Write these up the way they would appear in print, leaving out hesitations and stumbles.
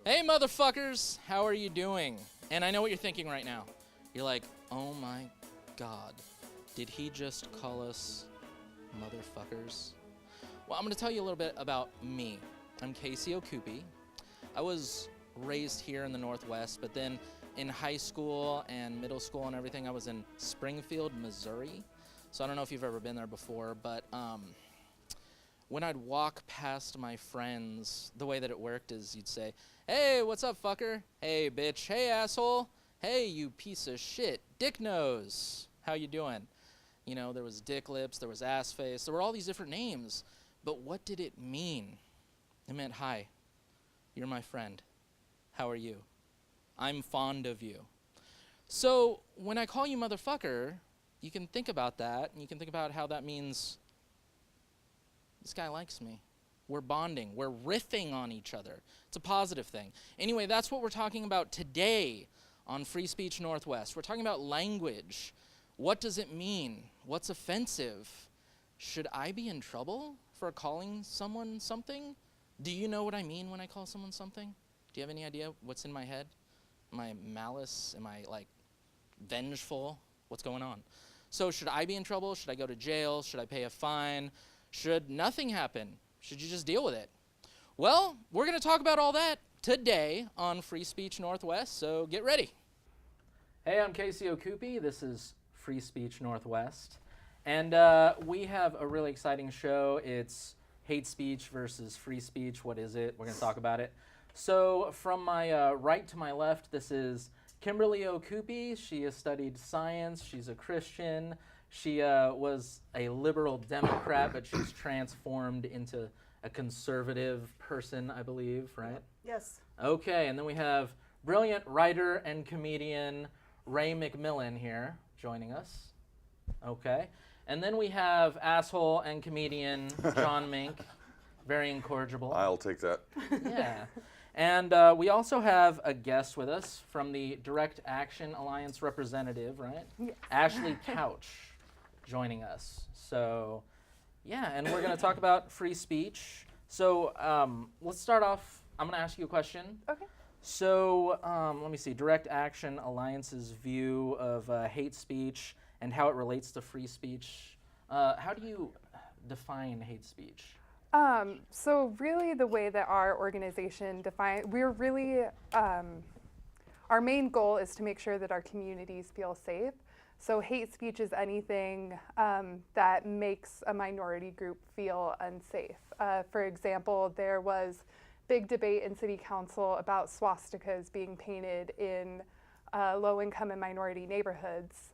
Hey, motherfuckers, how are you doing? And I know what you're thinking right now. You're like, oh my God, did he just call us motherfuckers? Well, I'm going to tell you a little bit about me. I'm Casey Ocupe. I was raised here in the Northwest, but then in high school and middle school and everything, I was in Springfield, Missouri. So I don't know if you've ever been there before, but when I'd walk past my friends, the way that it worked is you'd say, hey, what's up, fucker? Hey, bitch. Hey, asshole. Hey, you piece of shit. Dick nose. How you doing? You know, there was dick lips, there was ass face, there were all these different names. But what did it mean? It meant, hi, you're my friend. How are you? I'm fond of you. So when I call you motherfucker, you can think about that, and you can think about how that means this guy likes me. We're bonding. We're riffing on each other. It's a positive thing. Anyway, that's what we're talking about today on Free Speech Northwest. We're talking about language. What does it mean? What's offensive? Should I be in trouble for calling someone something? Do you know what I mean when I call someone something? Do you have any idea what's in my head? Am I malice? Am I, like, vengeful? What's going on? So should I be in trouble? Should I go to jail? Should I pay a fine? Should nothing happen? Should you just deal with it? Well, we're going to talk about all that today on Free Speech Northwest, so get ready. Hey, I'm Casey Ocupe. This is Free Speech Northwest. And we have a really exciting show. It's hate speech versus free speech. What is it? We're going to talk about it. So from my right to my left, this is Kimberly Ocupe. She has studied science. She's a Christian. She was a liberal Democrat, but she's transformed into a conservative person, I believe, right? Yes. Okay, and then we have brilliant writer and comedian Ray McMillin here joining us. Okay. And then we have asshole and comedian John Mink, very incorrigible. I'll take that. Yeah. And we also have a guest with us from the Direct Action Alliance representative, right? Yes. Ashley Couch joining us. So, yeah, and we're going to talk about free speech. So let's start off. I'm going to ask you a question. Okay. So let me see. Direct Action Alliance's view of hate speech and how it relates to free speech. How do you define hate speech? So really the way that our organization we're really, our main goal is to make sure that our communities feel safe. So hate speech is anything that makes a minority group feel unsafe. For example, there was big debate in City Council about swastikas being painted in low-income and minority neighborhoods.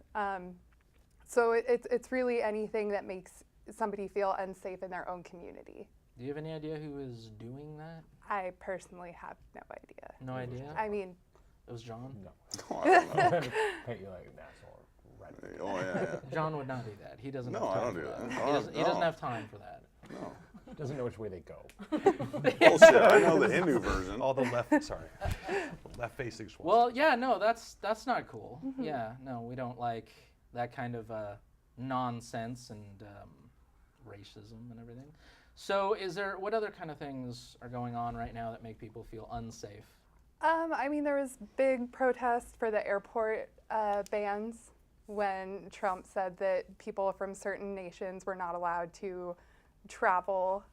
So it's really anything that makes somebody feel unsafe in their own community. Do you have any idea who is doing that? I personally have no idea. No idea? I mean... It was John? No. Oh, I don't know. Paint you like an asshole. Right. Oh, yeah. John would not do that. He doesn't have No, I time don't for do that. that. He doesn't have time for that. No. Doesn't know which way they go. Bullshit. I know the Hindu version. All the left-facing swastika. Well, yeah, no, that's not cool. Mm-hmm. Yeah, no, we don't like that kind of nonsense and racism and everything. So what other kind of things are going on right now that make people feel unsafe? I mean, there was big protest for the airport bans when Trump said that people from certain nations were not allowed to travel.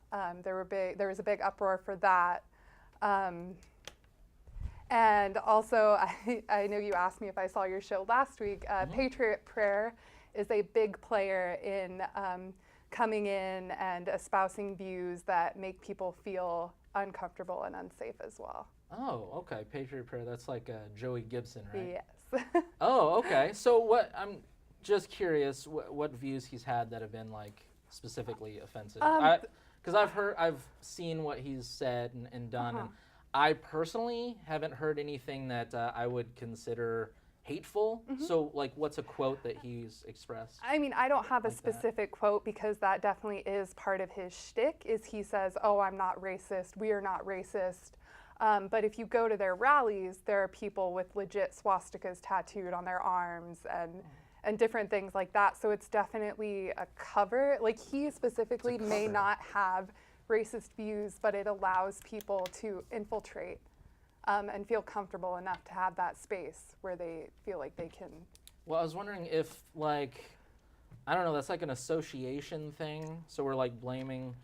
There was a big uproar for that. And also, I know you asked me if I saw your show last week. Patriot Prayer is a big player in coming in and espousing views that make people feel uncomfortable and unsafe as well. Oh, okay. Patriot Prayer, that's like Joey Gibson, right? Yes. Oh, okay. So I'm just curious what views he's had that have been like specifically offensive. Because I've seen what he's said and done, and I personally haven't heard anything that I would consider hateful. Mm-hmm. So, like, what's a quote that he's expressed? I mean, I don't have a specific quote because that definitely is part of his shtick, is he says, oh, I'm not racist, we are not racist. But if you go to their rallies, there are people with legit swastikas tattooed on their arms and different things like that. So it's definitely a cover. Like, he specifically may not have racist views, but it allows people to infiltrate and feel comfortable enough to have that space where they feel like they can. Well, I was wondering if, like, I don't know, that's like an association thing. So we're like blaming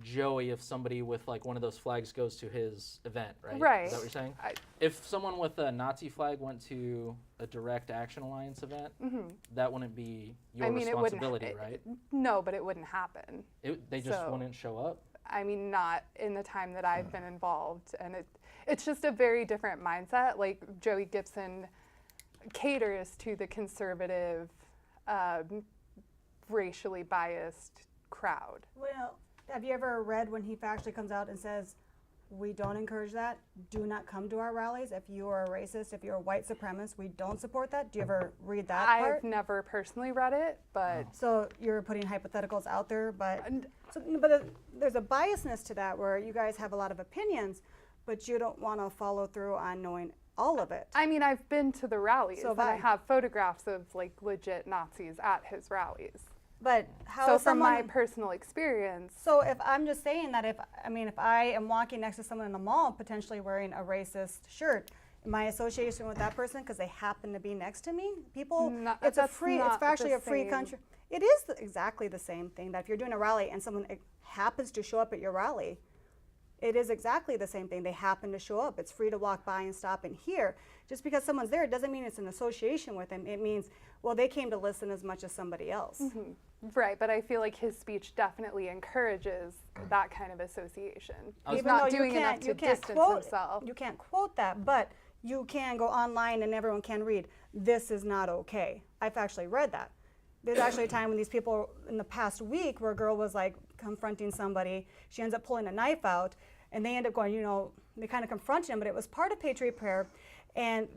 Joey if somebody with like one of those flags goes to his event, right? Right. Is that what you're saying? If someone with a Nazi flag went to a Direct Action Alliance event, that wouldn't be your responsibility, right? No, but it wouldn't happen. They just wouldn't show up? I mean, not in the time that I've been involved. And it's just a very different mindset. Like Joey Gibson caters to the conservative, racially biased crowd. Well, have you ever read when he actually comes out and says, we don't encourage that, do not come to our rallies if you are a racist, if you're a white supremacist, we don't support that? Do you ever read that part? I've never personally read it, but So you're putting hypotheticals out there, but there's a biasness to that where you guys have a lot of opinions, but you don't want to follow through on knowing all of it. I mean, I've been to the rallies, So and I have I. have photographs of like legit Nazis at his rallies. But how So is from my someone- personal experience, So if I'm just saying that if I am walking next to someone in the mall potentially wearing a racist shirt, my association with that person because they happen to be next to me, people, it's that's not actually the a free same. country. It is exactly the same thing that if you're doing a rally and someone happens to show up at your rally, it is exactly the same thing. They happen to show up. It's free to walk by and stop and hear. Just because someone's there doesn't mean it's an association with them. It means, well, they came to listen as much as somebody else. right, but I feel like his speech definitely encourages that kind of association. He's Even not though doing enough to distance himself. You can't quote that, but you can go online and everyone can read, this is not okay. I've actually read that. There's actually a time when these people in the past week where a girl was like confronting somebody, she ends up pulling a knife out, and they end up going, they kind of confronted him, but it was part of Patriot Prayer. And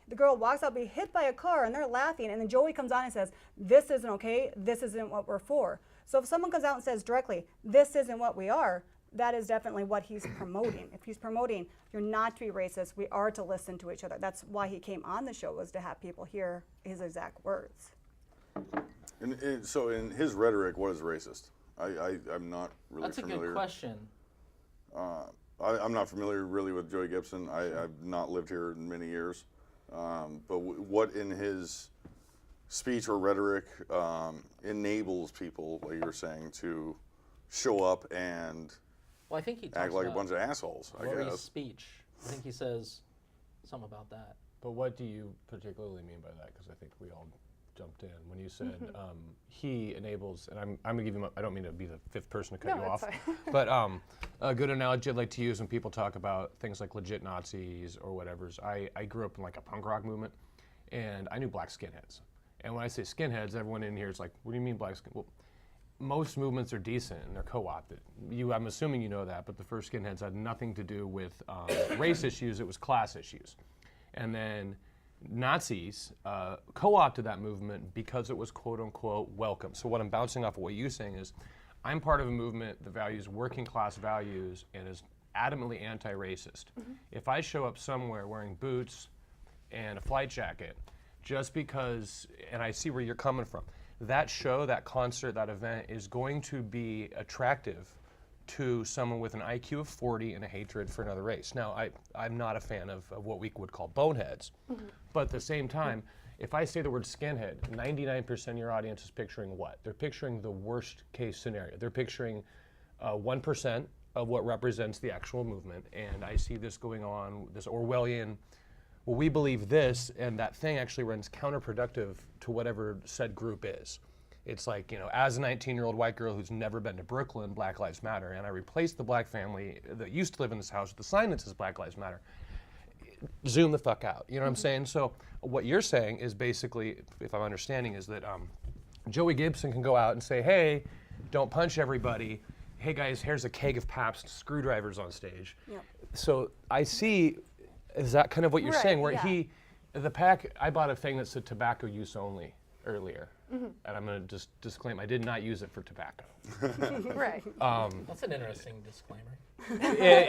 the girl walks out, be hit by a car, and they're laughing. And then Joey comes on and says, this isn't okay. This isn't what we're for. So if someone comes out and says directly, this isn't what we are, that is definitely what he's promoting. If he's promoting, you're not to be racist. We are to listen to each other. That's why he came on the show, was to have people hear his exact words. So in his rhetoric, what is racist? I'm not really That's familiar. a good question. I'm not familiar really with Joey Gibson. I've not lived here in many years. But what in his speech or rhetoric enables people, like you were saying, to show up and Well, I think he talks act like a about bunch of assholes, I Lori's guess. speech. I think he says something about that. But what do you particularly mean by that? Because I think we all jumped in when you said he enables, and I'm going to give you, I don't mean to be the fifth person to cut No, you it's off, fine. but a good analogy I'd like to use when people talk about things like legit Nazis or whatever's, I grew up in like a punk rock movement, and I knew black skinheads. And when I say skinheads, everyone in here is like, what do you mean black skin? Well, most movements are decent and they're co-opted. I'm assuming you know that, but the first skinheads had nothing to do with race issues, it was class issues. And then Nazis co-opted that movement because it was quote unquote welcome. So what I'm bouncing off of what you're saying is, I'm part of a movement that values working class values and is adamantly anti-racist. If I show up somewhere wearing boots and a flight jacket, just because, and I see where you're coming from, that show, that concert, that event is going to be attractive to someone with an IQ of 40 and a hatred for another race. Now, I'm not a fan of what we would call boneheads, but at the same time, if I say the word skinhead, 99% of your audience is picturing what? They're picturing the worst case scenario. They're picturing 1% of what represents the actual movement, and I see this going on, this Orwellian, well, we believe this, and that thing actually runs counterproductive to whatever said group is. It's like, as a 19-year-old white girl who's never been to Brooklyn, Black Lives Matter, and I replaced the black family that used to live in this house with a sign that says Black Lives Matter. Zoom the fuck out, you know what I'm saying? So what you're saying is basically, if I'm understanding, is that Joey Gibson can go out and say, hey, don't punch everybody. Hey guys, here's a keg of Pabst screwdrivers on stage. Yep. So I see, is that kind of what you're Right, saying? Where yeah. the pack, I bought a thing that said tobacco use only earlier. And I'm going to just disclaim, I did not use it for tobacco. Right. That's an interesting disclaimer.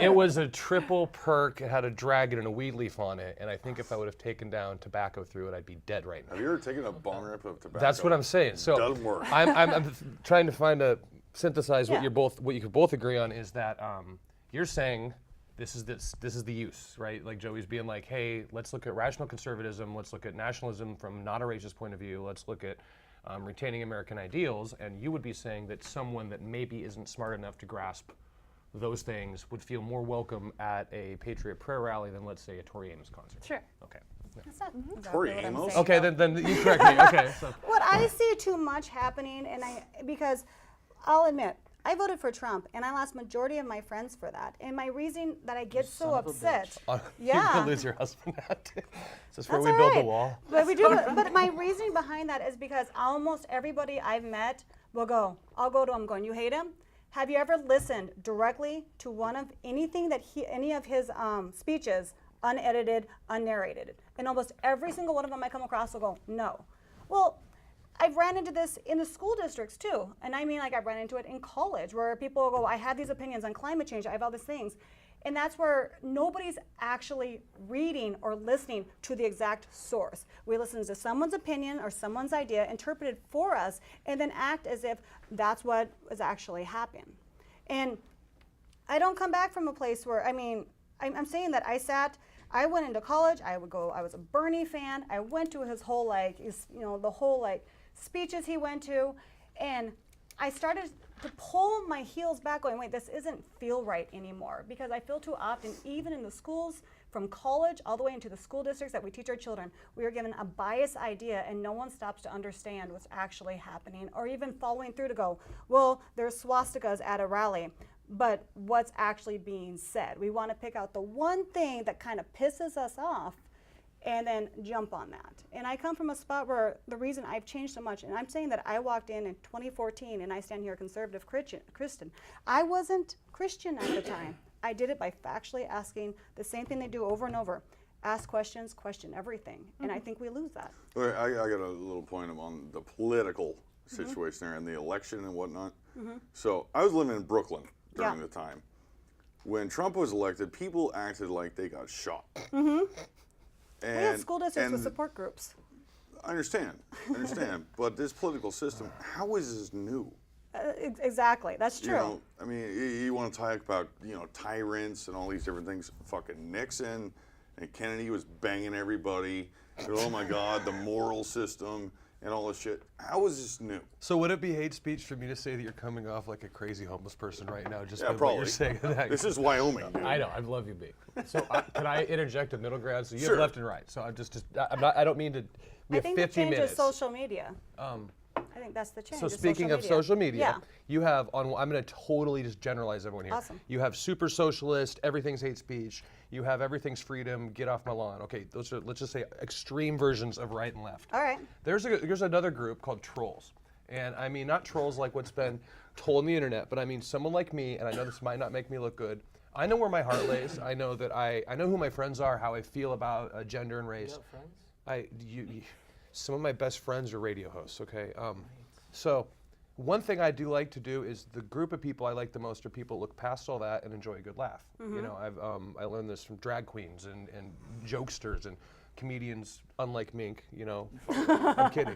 It was a triple perk, it had a dragon and a weed leaf on it, and I think if I would have taken down tobacco through it, I'd be dead right now. Have you ever taken a bong rip of tobacco? That's what I'm saying. So Doesn't work. I'm trying to synthesize Yeah. what you could both agree on is that you're saying this is the use, right? Like Joey's being like, hey, let's look at rational conservatism, let's look at nationalism from not a racist point of view, let's look at retaining American ideals, and you would be saying that someone that maybe isn't smart enough to grasp those things would feel more welcome at a Patriot Prayer rally than, let's say, a Tori Amos concert. Sure. Okay. That's not exactly Tori what I'm Amos? saying, Okay, though. then you correct me. Okay. So. What I see too much happening, because I'll admit, I voted for Trump, and I lost majority of my friends for that. And my reason that I get so son of a upset, You're gonna yeah, lose your husband now too. Is this where that's we all build the right. wall? But we do. But my reasoning behind that is because almost everybody I've met will go. I'll go to him going, "You hate him? Have you ever listened directly to anything that any of his speeches, unedited, unnarrated?" And almost every single one of them I come across will go, "No." Well, I've ran into this in the school districts too. And I mean, like, I've ran into it in college where people go, I have these opinions on climate change, I have all these things. And that's where nobody's actually reading or listening to the exact source. We listen to someone's opinion or someone's idea interpreted for us and then act as if that's what is actually happening. And I don't come back from a place where, I mean, I'm saying that I went into college, I was a Bernie fan, I went to his whole, the whole, speeches he went to, and I started to pull my heels back going, wait, this isn't feel right anymore, because I feel too often, even in the schools, from college all the way into the school districts that we teach our children, we are given a biased idea and no one stops to understand what's actually happening, or even following through to go, well, there's swastikas at a rally, but what's actually being said? We want to pick out the one thing that kind of pisses us off and then jump on that. And I come from a spot where the reason I've changed so much, and I'm saying that I walked in 2014 and I stand here conservative Christian. I wasn't Christian at the time. I did it by factually asking the same thing they do over and over. Ask questions, question everything. And I think we lose that. Okay, I got a little point on the political situation there and the election and whatnot. So I was living in Brooklyn during the time. When Trump was elected, people acted like they got shot. We had school districts with support groups. I understand, but this political system, how is this new? Exactly, that's true. You know, I mean, you want to talk about, tyrants and all these different things. Fucking Nixon and Kennedy was banging everybody. Oh my God, the moral system and all this shit. How is this new? So would it be hate speech for me to say that you're coming off like a crazy homeless person right now? Just Yeah, by what probably. you're saying. This is Wyoming, dude. I know. I love you, B. So can I interject a middle ground? So you Sure. have left and right. So I'm not. I don't mean to. We I have think the 15 change minutes. is social media. I think that's the change. So is speaking of social media, yeah. you have on. I'm going to totally just generalize everyone here. Awesome. You have super socialist. Everything's hate speech. You have everything's freedom. Get off my lawn. Okay, those are, let's just say, extreme versions of right and left. All right. There's another group called trolls, and I mean not trolls like what's been told on the internet, but I mean someone like me. And I know this might not make me look good. I know where my heart lays. I know that I know who my friends are, how I feel about gender and race. You have friends? Some of my best friends are radio hosts, okay? So one thing I do like to do is the group of people I like the most are people that look past all that and enjoy a good laugh. You know, I learned this from drag queens and jokesters and comedians, unlike Mink, I'm kidding.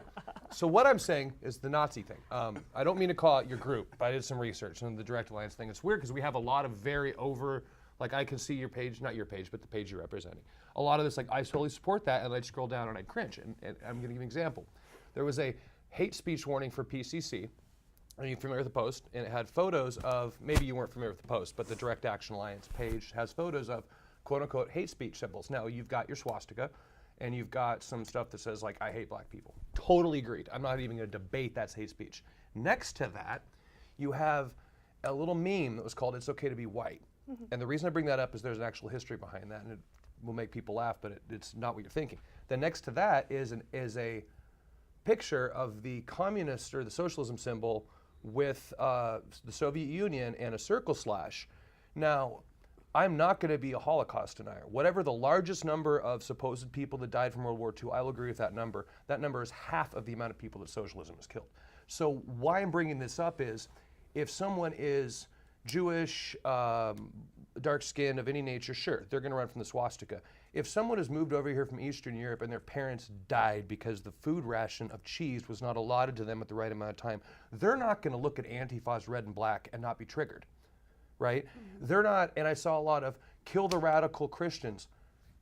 So what I'm saying is the Nazi thing. I don't mean to call out your group, but I did some research on the Direct Alliance thing. It's weird because we have a lot of very like I can see your page, not your page, but the page you're representing. A lot of this, like I totally support that, and I'd scroll down and I'd cringe. And I'm gonna give you an example. There was a hate speech warning for PCC. Are you familiar with the Post? And it had photos of, maybe you weren't familiar with the Post, but the Direct Action Alliance page has photos of quote unquote hate speech symbols. Now you've got your swastika and you've got some stuff that says like, I hate black people. Totally agreed. I'm not even gonna debate that's hate speech. Next to that, you have a little meme that was called It's Okay to Be White. And the reason I bring that up is there's an actual history behind that, and it will make people laugh, but it's not what you're thinking. Then next to that is a picture of the communist or the socialism symbol with the Soviet Union and a circle slash. Now, I'm not going to be a Holocaust denier. Whatever the largest number of supposed people that died from World War II, I will agree with that number. That number is half of the amount of people that socialism has killed. So why I'm bringing this up is if someone is Jewish, dark skin of any nature, sure, they're going to run from the swastika. If someone has moved over here from Eastern Europe and their parents died because the food ration of cheese was not allotted to them at the right amount of time, they're not going to look at Antifa's red and black and not be triggered, right? They're not, and I saw a lot of kill the radical Christians.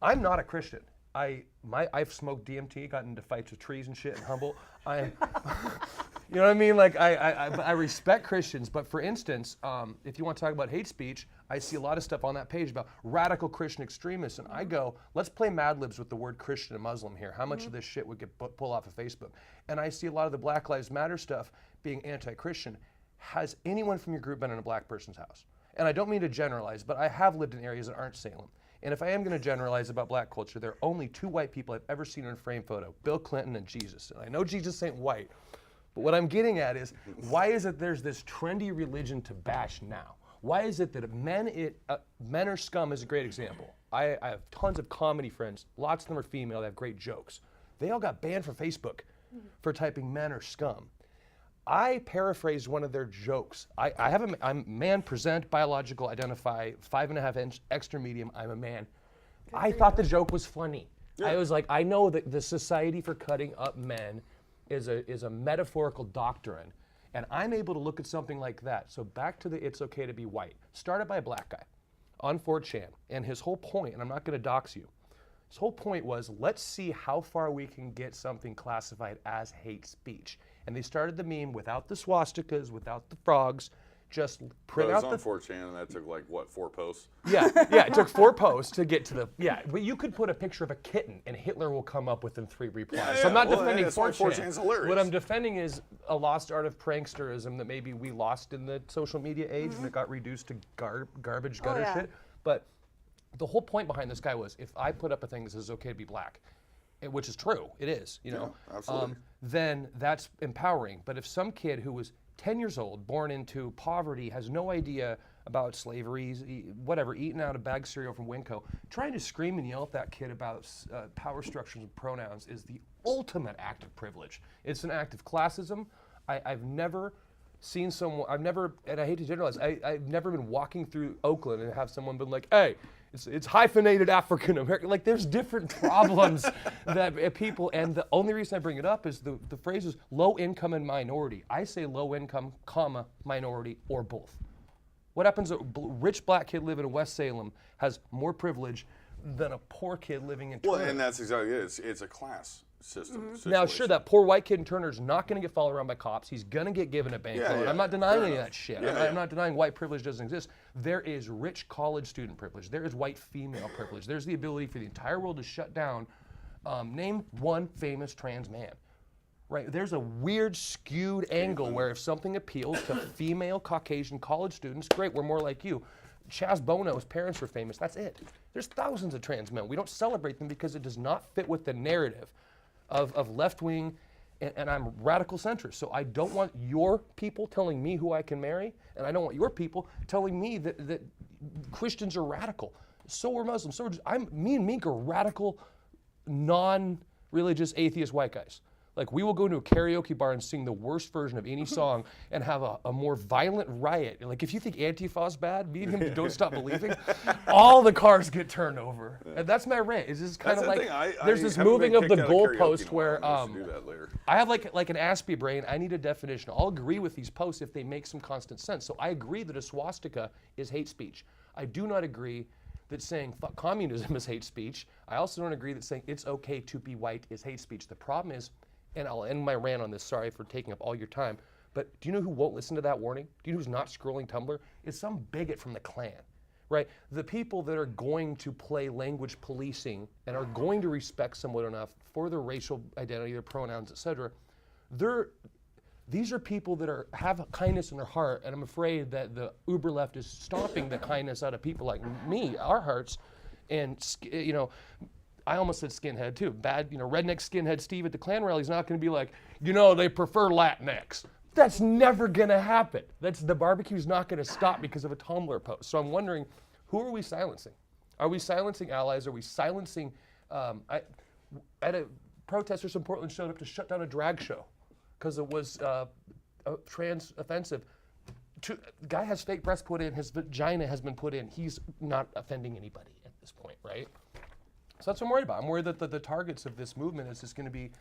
I'm not a Christian. I've smoked DMT, gotten into fights with trees and shit in Humboldt. You know what I mean? Like I respect Christians, but for instance, if you want to talk about hate speech, I see a lot of stuff on that page about radical Christian extremists, and I go, let's play Mad Libs with the word Christian and Muslim here. How much of this shit would get pulled off of Facebook? And I see a lot of the Black Lives Matter stuff being anti-Christian. Has anyone from your group been in a black person's house? And I don't mean to generalize, but I have lived in areas that aren't Salem. And if I am going to generalize about black culture, there are only 2 white people I've ever seen in a frame photo, Bill Clinton and Jesus. And I know Jesus ain't white, but what I'm getting at is, why is it there's this trendy religion to bash now? Why is it that men are scum is a great example. I have tons of comedy friends, lots of them are female, they have great jokes. They all got banned from Facebook for typing men are scum. I paraphrased one of their jokes. I'm man, present, biological, identify, 5.5 inch, extra medium, I'm a man. I thought the joke was funny. Yeah. I was like, I know that the Society for Cutting Up Men is a metaphorical doctrine, and I'm able to look at something like that. So back to the it's okay to be white. Started by a black guy on 4chan, and his whole point, and I'm not gonna dox you, his whole point was, let's see how far we can get something classified as hate speech. And they started the meme without the swastikas, without the frogs, just print out the... It was on 4chan, and that took like, what, 4 posts? Yeah, it took 4 posts to get to the... Yeah, but you could put a picture of a kitten, and Hitler will come up within 3 replies. So I'm not defending 4chan. 4chan's hilarious. What I'm defending is a lost art of pranksterism that maybe we lost in the social media age, and it got reduced to garbage gutter shit. But the whole point behind this guy was, if I put up a thing that says it's okay to be black, which is true, it is, you know, absolutely. then that's empowering. But if some kid who was 10 years old, born into poverty, has no idea about slavery, whatever, eating out a bag of cereal from Winco, trying to scream and yell at that kid about power structures and pronouns is the ultimate act of privilege. It's an act of classism. I've never seen someone, and I hate to generalize, I've never been walking through Oakland and have someone been like, hey, it's hyphenated African American. Like, there's different problems that people, and the only reason I bring it up is the phrase is low income and minority. I say low income, comma, minority, or both. What happens, a rich black kid living in West Salem has more privilege than a poor kid living in Turner? Well, and that's exactly it. It's a class system. Now, sure, that poor white kid in Turner is not going to get followed around by cops. He's going to get given a bank loan. I'm not denying any of that shit. I'm not denying white privilege doesn't exist. There is rich college student privilege. There is white female privilege. There's the ability for the entire world to shut down. Name one famous trans man. Right? There's a weird, skewed angle where if something appeals to female Caucasian college students, great, we're more like you. Chaz Bono's parents were famous. That's it. There's thousands of trans men. We don't celebrate them because it does not fit with the narrative of left-wing, and I'm radical centrist. So I don't want your people telling me who I can marry, and I don't want your people telling me that Christians are radical. So are Muslims. So are me and Mink are radical, non-religious, atheist white guys. Like, we will go to a karaoke bar and sing the worst version of any song and have a more violent riot. Like, if you think Antifa's bad, me and him don't stop believing, all the cars get turned over. And that's my rant. It's just kind of like, there's this moving of the goalpost where I have like an Aspie brain. I need a definition. I'll agree with these posts if they make some constant sense. So I agree that a swastika is hate speech. I do not agree that saying fuck communism is hate speech. I also don't agree that saying it's okay to be white is hate speech. The problem is, and I'll end my rant on this, sorry for taking up all your time, but do you know who won't listen to that warning? Do you know who's not scrolling Tumblr? It's some bigot from the Klan, right? The people that are going to play language policing and are going to respect someone enough for their racial identity, their pronouns, etc. These are people that have kindness in their heart, and I'm afraid that the uber left is stomping the kindness out of people like me, our hearts, and you know, I almost said skinhead too. Bad, you know, redneck skinhead Steve at the Klan rally is not going to be like, you know, they prefer Latinx. That's never going to happen. The barbecue's not going to stop because of a Tumblr post. So I'm wondering, who are we silencing? Are we silencing allies? Are we silencing? At a protesters in Portland showed up to shut down a drag show because it was trans offensive. The guy has fake breasts put in. His vagina has been put in. He's not offending anybody at this point, right? So that's what I'm worried about. I'm worried that the targets of this movement is just going to be,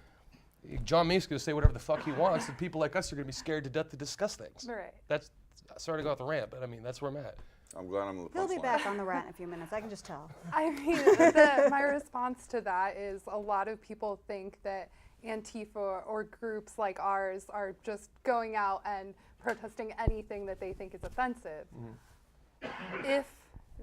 John Meek's going to say whatever the fuck he wants, and people like us are going to be scared to death to discuss things. Right. That's, sorry to go off the rant, but I mean, that's where I'm at. I'm glad I'm in the He'll be punchline. back on the rant in a few minutes. I can just tell. I mean, my response to that is a lot of people think that Antifa or groups like ours are just going out and protesting anything that they think is offensive. If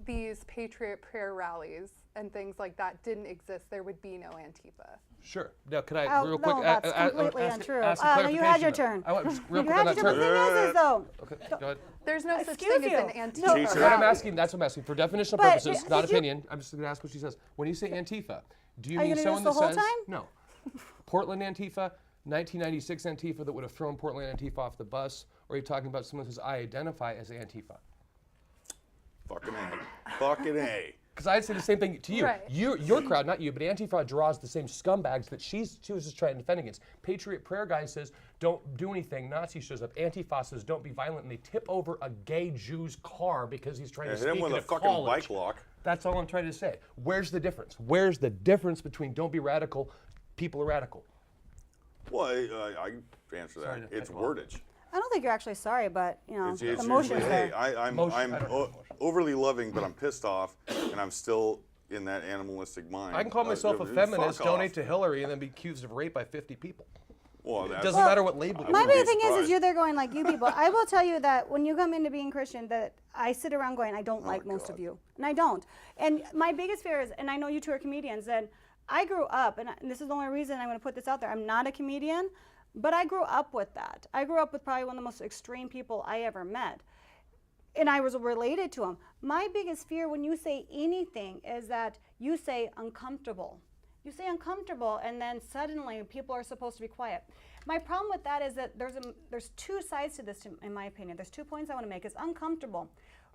these Patriot prayer rallies and things like that didn't exist, there would be no Antifa. Sure. Now, can I real quick? No, that's completely untrue. Ask a No, you had clarification, your though. turn. I want just real You quick on had that your turn. turn. The thing is, though, Okay, go ahead. There's no such Excuse thing you. as an Antifa No, Teacher. That's what rally. I'm asking. That's what I'm asking for definitional But purposes, did not you- opinion. I'm just going to ask what she says. When you say Antifa, do you Are you mean gonna someone do this that the whole says time? no? Portland Antifa, 1996 Antifa that would have thrown Portland Antifa off the bus, or are you talking about someone who says I identify as Antifa? Fucking A. Fucking A. Because I'd say the same thing to you. Right. Your crowd, not you, but Antifa draws the same scumbags that she was just trying to defend against. Patriot Prayer guy says, don't do anything. Nazi shows up. Antifa says, don't be violent. And they tip over a gay Jew's car because he's trying to Hit speak him with at a fucking college. bike lock. That's all I'm trying to say. Where's the difference? Where's the difference between don't be radical, people are radical? Well, I answer Sorry that. to It's cut you off. wordage. I don't think you're actually sorry, but It's the usually, emotion's hey, there. I'm Emotion- I don't have emotion. overly loving, but I'm pissed off, and I'm still in that animalistic mind. I can call myself a feminist, fuck donate off. to Hillary, and then be accused of rape by 50 people. Well, It that's, doesn't matter what label you My wouldn't big be thing is surprised. you're there going like you people. I will tell you that when you come into being Christian, that I sit around going, I don't like most of God. you, and I don't. And my biggest fear is, and I know you two are comedians, and I grew up, and this is the only reason I'm going to put this out there. I'm not a comedian, but I grew up with that. I grew up with probably one of the most extreme people I ever met. And I was related to them. My biggest fear when you say anything is that you say uncomfortable. You say uncomfortable, and then suddenly people are supposed to be quiet. My problem with that is that there's two sides to this, in my opinion. There's 2 points I want to make. It's uncomfortable.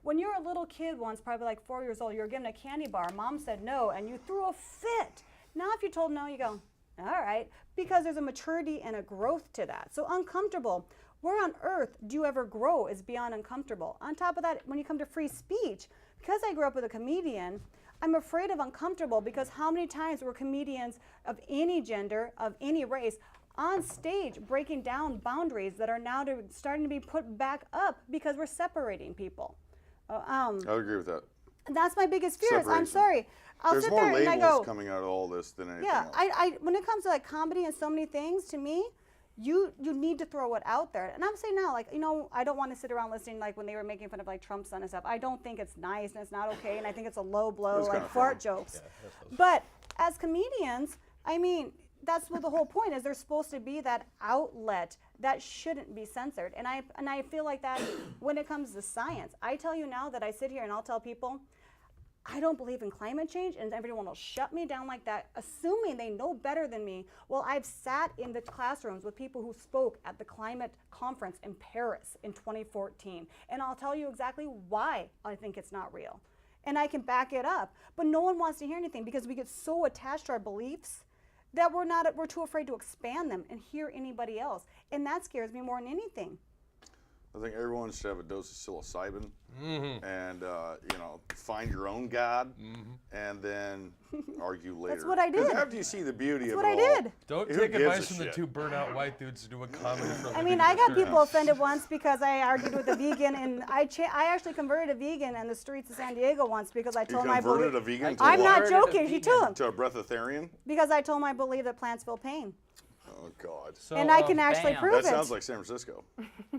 When you're a little kid once, probably like 4 years old, you were given a candy bar. Mom said no, and you threw a fit. Now if you're told no, you go, all right, because there's a maturity and a growth to that. So uncomfortable. Where on earth do you ever grow is beyond uncomfortable. On top of that, when you come to free speech, because I grew up with a comedian, I'm afraid of uncomfortable because how many times were comedians of any gender, of any race, on stage breaking down boundaries that are now starting to be put back up because we're separating people. I would agree with that. And that's my biggest fear. Is I'm Separation. sorry. I'll There's sit more there and I labels go, coming out of all this than anything yeah, else. I when it comes to like comedy and so many things, to me, you need to throw it out there. And I'm saying now, like, I don't want to sit around listening like when they were making fun of like Trump's son and stuff. I don't think it's nice and it's not okay, and I think it's a low blow, It's like kinda fart funny. jokes. But as comedians, I mean, that's what the whole point is. There's supposed to be that outlet that shouldn't be censored. And I feel like that when it comes to science. I tell you now that I sit here and I'll tell people, I don't believe in climate change, and everyone will shut me down like that, assuming they know better than me. Well, I've sat in the classrooms with people who spoke at the climate conference in Paris in 2014, and I'll tell you exactly why I think it's not real. And I can back it up. But no one wants to hear anything because we get so attached to our beliefs that we're too afraid to expand them and hear anybody else. And that scares me more than anything. I think everyone should have a dose of psilocybin and, find your own God and then argue later. That's what I did. 'Cause after you see the beauty That's of what it I all, did. Don't who take gives a advice from the shit? 2 burnout white dudes doing comedy for a I mean, living. I got people offended once because I argued with a vegan, and I actually converted a vegan in the streets of San Diego once because I You told my converted belief. a vegan to I'm what? not Converted a joking. She vegan. took To a breatharian? because I told my belief that plants feel pain, Oh, God. So, and I can actually bam. prove That it. sounds like San Francisco.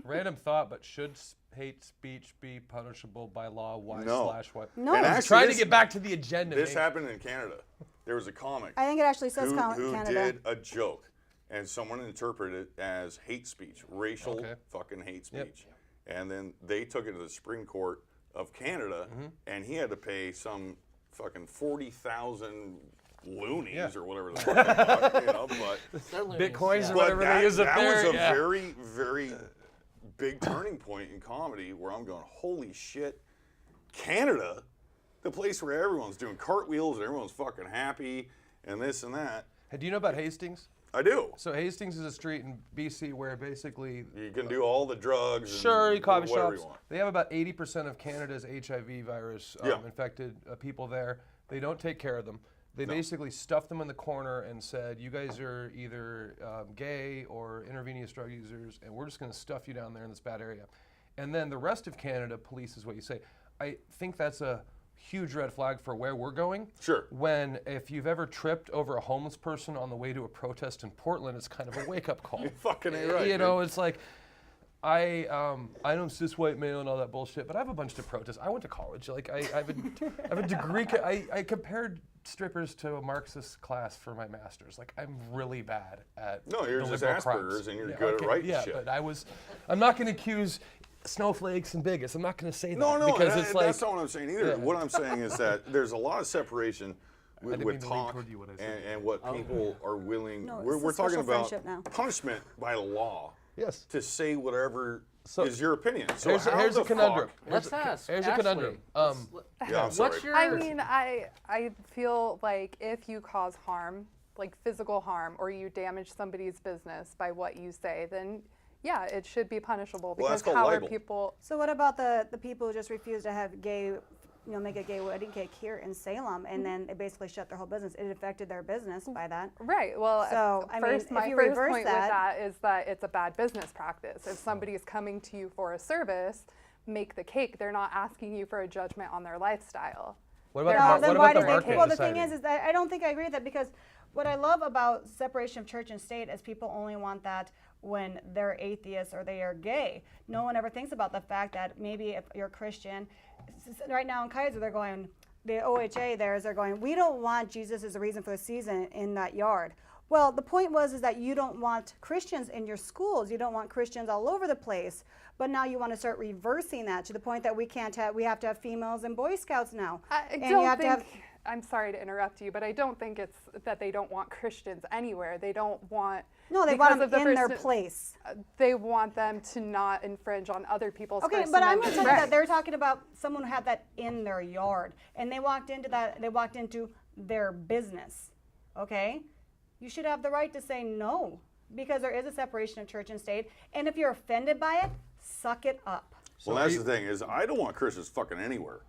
random thought, but should hate speech be punishable by law? Why No. /what? No, And I'm actually, trying this- to get back to the agenda. This Mink. happened in Canada. There was a comic I think it actually says who Canada. did a joke, and someone interpreted it as hate speech, racial Okay. fucking hate Yep. speech. And then they took it to the Supreme Court of Canada, and he had to pay some fucking 40,000 loonies Yeah. or whatever the fuck, but Bitcoins or But whatever they use up that there. was a yeah. very, very big turning point in comedy where I'm going, holy shit, Canada, the place where everyone's doing cartwheels and everyone's fucking happy and this and that. Hey, do you know about Hastings? I do. So Hastings is a street in BC where basically You can do all the drugs and Sure, coffee whatever shops. you want. They have about 80% of Canada's HIV virus Yeah. infected people there. They don't take care of them. They basically stuffed them in the corner and said, you guys are either gay or intravenous drug users, and we're just going to stuff you down there in this bad area. And then the rest of Canada polices what you say. I think that's a huge red flag for where we're going. Sure. When if you've ever tripped over a homeless person on the way to a protest in Portland, it's kind of a wake-up call. You fucking ain't right. You know, it's like, I know cis white male and all that bullshit, but I have a bunch to protest. I went to college. Like I have a degree. I compared strippers to a Marxist class for my master's. Like I'm really bad at No, you're the just liberal Asperger's crimes. and you're good at writing shit. But I'm not going to accuse snowflakes and bigots. I'm not going to say that. No, because it's like, that's not what I'm saying either. Yeah. What I'm saying is that there's a lot of separation didn't with mean to lean talk toward you when I said and what people are willing. No, we're it's a talking social about friendship now. punishment by law yes. to say whatever So is your opinion. So Here's how a the conundrum. fuck- Let's ask. Here's a Ashley, conundrum. Yeah, I'm sorry. What's your? I mean, I feel like if you cause harm, like physical harm, or you damage somebody's business by what you say, then yeah, it should be punishable. Well, that's Because called how libel. are people? So what about the people who just refuse to have make a gay wedding cake here in Salem, and then it basically shut their whole business? It affected their business by that. Right. Well, So, I mean, first, if my you first reverse point that- with that is that it's a bad business practice. If somebody is coming to you for a service, make the cake. They're not asking you for a judgment on their lifestyle. What about Well, the, then what why about the did they? market Well, the thing deciding? is that I don't think I agree with that, because what I love about separation of church and state is people only want that when they're atheists or they are gay. No one ever thinks about the fact that maybe if you're Christian, right now in Kaiser they're going, the OHA they're going, we don't want Jesus as a reason for the season in that yard. Well, the point is that you don't want Christians in your schools. You don't want Christians all over the place. But now you want to start reversing that to the point that we have to have females in Boy Scouts now. I And don't you have to think. have- I'm sorry to interrupt you, but I don't think it's that they don't want Christians anywhere. They don't want. No, they because want of them the in their first- place. They want them to not infringe on other people's. Okay, First but I'm going to Amendment tell you that rights. they're talking about someone who had that in their yard, and they walked into their business. Okay, you should have the right to say no, because there is a separation of church and state, and if you're offended by it, suck it up. Well, that's the thing is I don't want Christians fucking anywhere.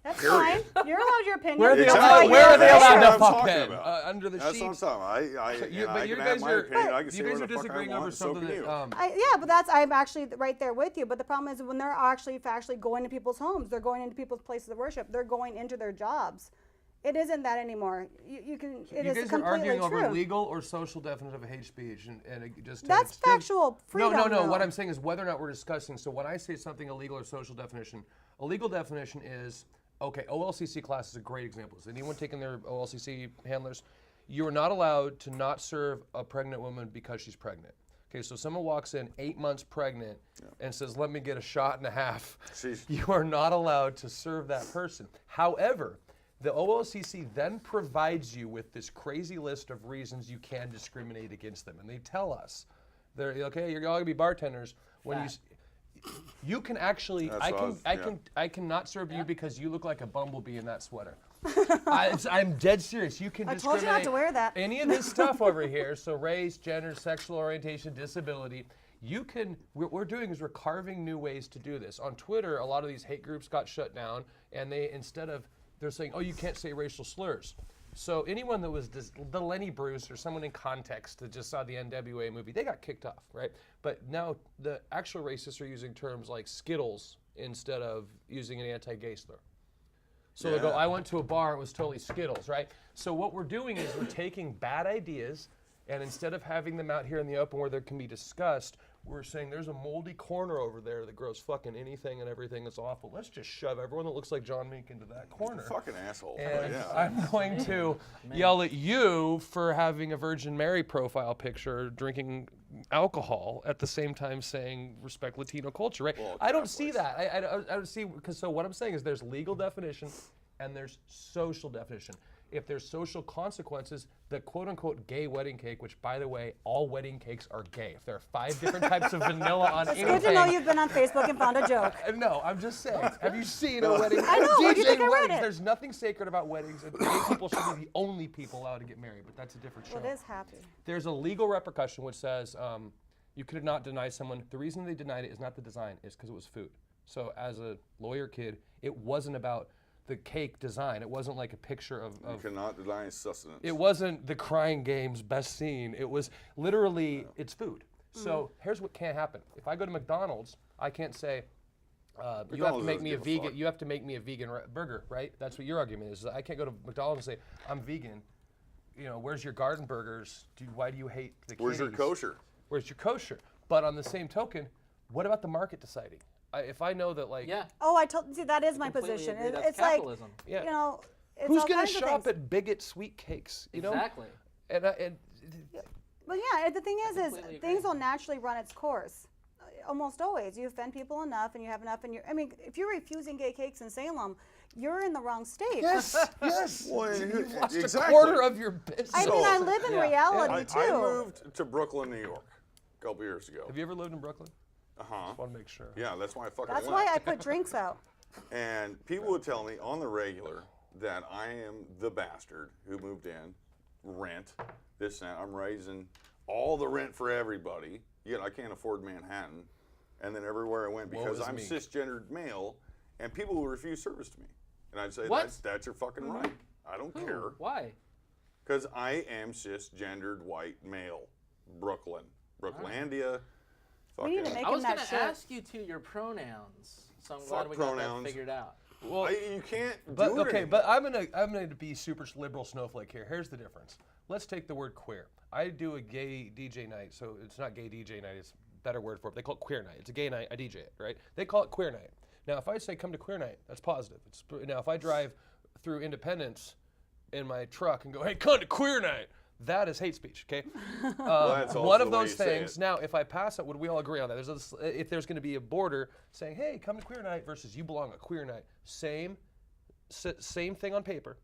That's Period. fine. You're allowed your opinion. Where are they Exactly. allowed, where are they That's allowed what to I'm fuck talking then? about. Under the That's sheets? what I'm talking about. So you- I but you can guys have my are opinion. I can say you guys what are the fuck I disagreeing want, over and so something can you. that Yeah, but I'm actually right there with you. But the problem is when they're actually going to people's homes, they're going into people's places of worship, they're going into their jobs. It isn't that anymore. It you is guys are completely arguing true. over legal or social definition of hate speech, and it just That's it's factual freedom. No. though. What I'm saying is whether or not we're discussing. So when I say something illegal or social definition, a legal definition is okay. OLCC class is a great example. Is anyone taking their OLCC handlers? You are not allowed to not serve a pregnant woman because she's pregnant. Okay, so someone walks in 8 months pregnant and says, "Let me get a shot and a half." Sheesh. You are not allowed to serve that person. However, the OLCC then provides you with this crazy list of reasons you can discriminate against them, and they tell us, "They're okay. You're all gonna be bartenders when you can actually. That's I cannot serve you because you look like a bumblebee in that sweater." I'm dead serious. You can I told you not discriminate to wear that. any of this stuff over here. So race, gender, sexual orientation, disability. You can. What we're doing is we're carving new ways to do this. On Twitter, a lot of these hate groups got shut down, and they're saying, "Oh, you can't say racial slurs." So anyone that was the Lenny Bruce or someone in context that just saw the NWA movie, they got kicked off, right? But now the actual racists are using terms like Skittles instead of using an anti-gay slur. So they go, Yeah. "I went to a bar, it was totally Skittles," right? So what we're doing is we're taking bad ideas, and instead of having them out here in the open where they can be discussed, we're saying there's a moldy corner over there that grows fucking anything and everything that's awful. Let's just shove everyone that looks like John Mink into that corner. Fucking asshole. And Yeah. I'm going to yell at you for having a Virgin Mary profile picture drinking alcohol at the same time saying respect Latino culture, right? Well, I don't see Catholics. that. I don't see, because so what I'm saying is there's legal definition and there's social definition. If there's social consequences, the quote-unquote gay wedding cake, which by the way, all wedding cakes are gay. If there are 5 different types of vanilla on anything. Good to know you've been on Facebook and found a joke. No, I'm just saying. Have you seen a wedding? I know, where do you think I read weddings. it? There's nothing sacred about weddings, and gay people should be the only people allowed to get married, but that's a different show. Well, it is happy. There's a legal repercussion which says you could not deny someone. The reason they denied it is not the design, it's because it was food. So as a lawyer kid, it wasn't about the cake design. It wasn't like a picture of You cannot deny sustenance. it wasn't the Crying Game's best scene. It was literally, it's food. So here's what can't happen. If I go to McDonald's, I can't say, you have to McDonald's make me a doesn't give a vegan. fuck. You have to make me a vegan burger, right? That's what your argument is. I can't go to McDonald's and say I'm vegan. You know, where's your garden burgers? Why do you hate the Where's your kitties? kosher? Where's your kosher? But on the same token, what about the market deciding? If I know that, like, Yeah. Oh, see, that is my Completely position. agree. That's It's like, capitalism. Yeah. you know, it's who's all gonna kinds of shop things. at Bigot Sweet Cakes? You know, Exactly. and But yeah, the thing is completely agree. things will naturally run its course. Almost always. You offend people enough and you have enough I mean, if you're refusing gay cakes in Salem, you're in the wrong state. yes, Well, you lost exactly. a quarter of your business. I mean, I live in Yeah. reality too. I moved to Brooklyn, New York, a couple years ago. Have you ever lived in Brooklyn? Uh-huh. Want to make sure. Yeah, that's why I fucking That's left. why I put drinks out. And people would tell me on the regular that I am the bastard who moved in, rent, this and that. I'm raising all the rent for everybody, yet I can't afford Manhattan. And then everywhere I went, Woe because is I'm me. cisgendered male, and people will refuse service to me. And I'd say, What? that's your fucking right. I don't care. Why? Because I am cisgendered white male. Brooklyn. Brooklandia. We need to Fucking- make I was him going that to shirt. ask you to your pronouns, so I'm glad Fuck we got pronouns. that figured out. Well, you can't but do it okay, anymore. but I'm gonna be super liberal snowflake here. Here's the difference. Let's take the word queer. I do a gay DJ night, so it's not gay DJ night. It's a better word for it. They call it queer night. It's a gay night. I DJ it, right? They call it queer night. Now, if I say come to queer night, that's positive. Now, if I drive through Independence in my truck and go, hey, come to queer night, that is hate speech, okay? That's also One of the way those you say things. it. Now, if I pass it, would we all agree on that? If there's going to be a border saying, hey, come to queer night versus you belong at queer night, same thing on paper.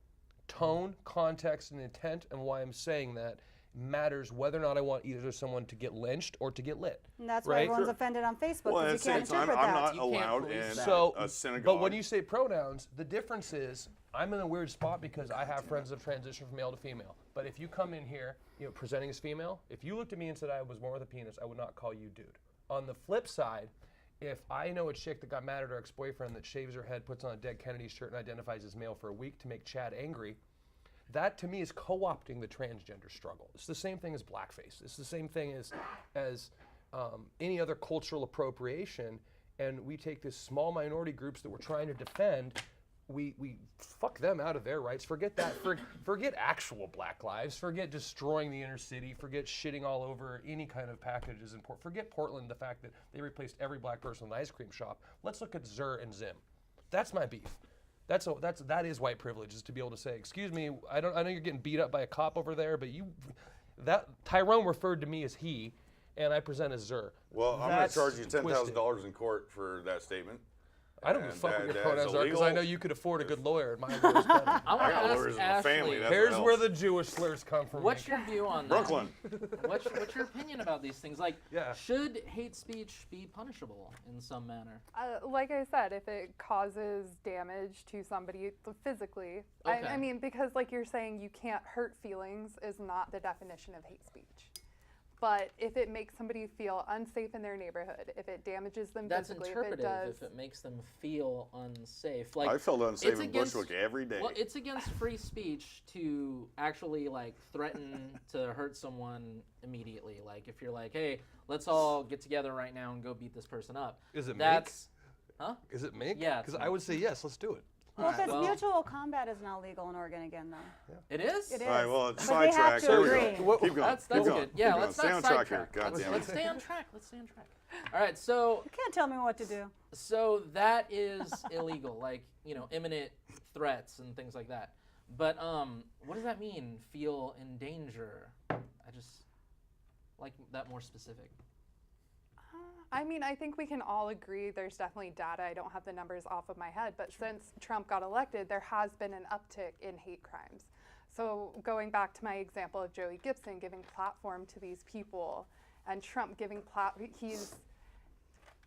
Tone, context, and intent, and why I'm saying that matters whether or not I want either someone to get lynched or to get lit. And that's why right? everyone's offended on Facebook Well, at the because you same can't time, interpret I'm that. not You can't allowed police in that. So, a synagogue. but when you say pronouns, the difference is I'm in a weird spot because I have friends that transition from male to female. But if you come in here, you know, presenting as female, if you looked at me and said I was born with a penis, I would not call you dude. On the flip side, if I know a chick that got mad at her ex-boyfriend that shaves her head, puts on a dead Kennedy shirt, and identifies as male for a week to make Chad angry, that to me is co-opting the transgender struggle. It's the same thing as blackface. It's the same thing as any other cultural appropriation, and we take this small minority groups that we're trying to defend, we fuck them out of their rights. Forget that. Forget actual black lives. Forget destroying the inner city. Forget shitting all over any kind of packages in Portland. Forget Portland, the fact that they replaced every black person in an ice cream shop. Let's look at Zur and Zim. That's my beef. That is white privilege, is to be able to say, excuse me, I know you're getting beat up by a cop over there, but Tyrone referred to me as he, and I present as Zur. Well, I'm going to That's charge you twisted. $10,000 in court for that statement. I don't give a And fuck what your that is pronouns are because I illegal. know you could afford a good lawyer, and my lawyer's better. I I want to got ask lawyers in my Ashley, family. That's Here's what where else. the Jewish slurs come from. what's Mink. your view on that? Brooklyn. What's your opinion about these things? Like, Yeah. should hate speech be punishable in some manner? Like I said, if it causes damage to somebody physically, Okay. I mean, because like you're saying, you can't hurt feelings is not the definition of hate speech. But if it makes somebody feel unsafe in their neighborhood, if it damages them That's physically, interpretive if it does, if it makes them feel unsafe. Like, I felt unsafe it's in against- Bushwick every day. Well, it's against free speech to actually like threaten to hurt someone immediately. Like if you're like, hey, let's all get together right now and go beat this person up. Is it Mink? That's huh? Is it Mink? Yeah, it's Because I would say yes, let's do it. Well, if it's Well- mutual combat is now legal in Oregon again, though. It is? It is. All right, well, But they have sidetrack. to There we agree. go. Keep going. That's keep going. good. Yeah, keep let's going. not Stay on track sidetrack. here. God Let's, damn let's it. stay on track. Let's stay on track. All right, so You can't tell me what to do. that is illegal, like, you know, imminent threats and things like that. But what does that mean? Feel in danger? I just like that more specific. I mean, I think we can all agree there's definitely data. I don't have the numbers off of my head, but since Trump got elected, there has been an uptick in hate crimes. So going back to my example of Joey Gibson giving platform to these people, and Trump giving he's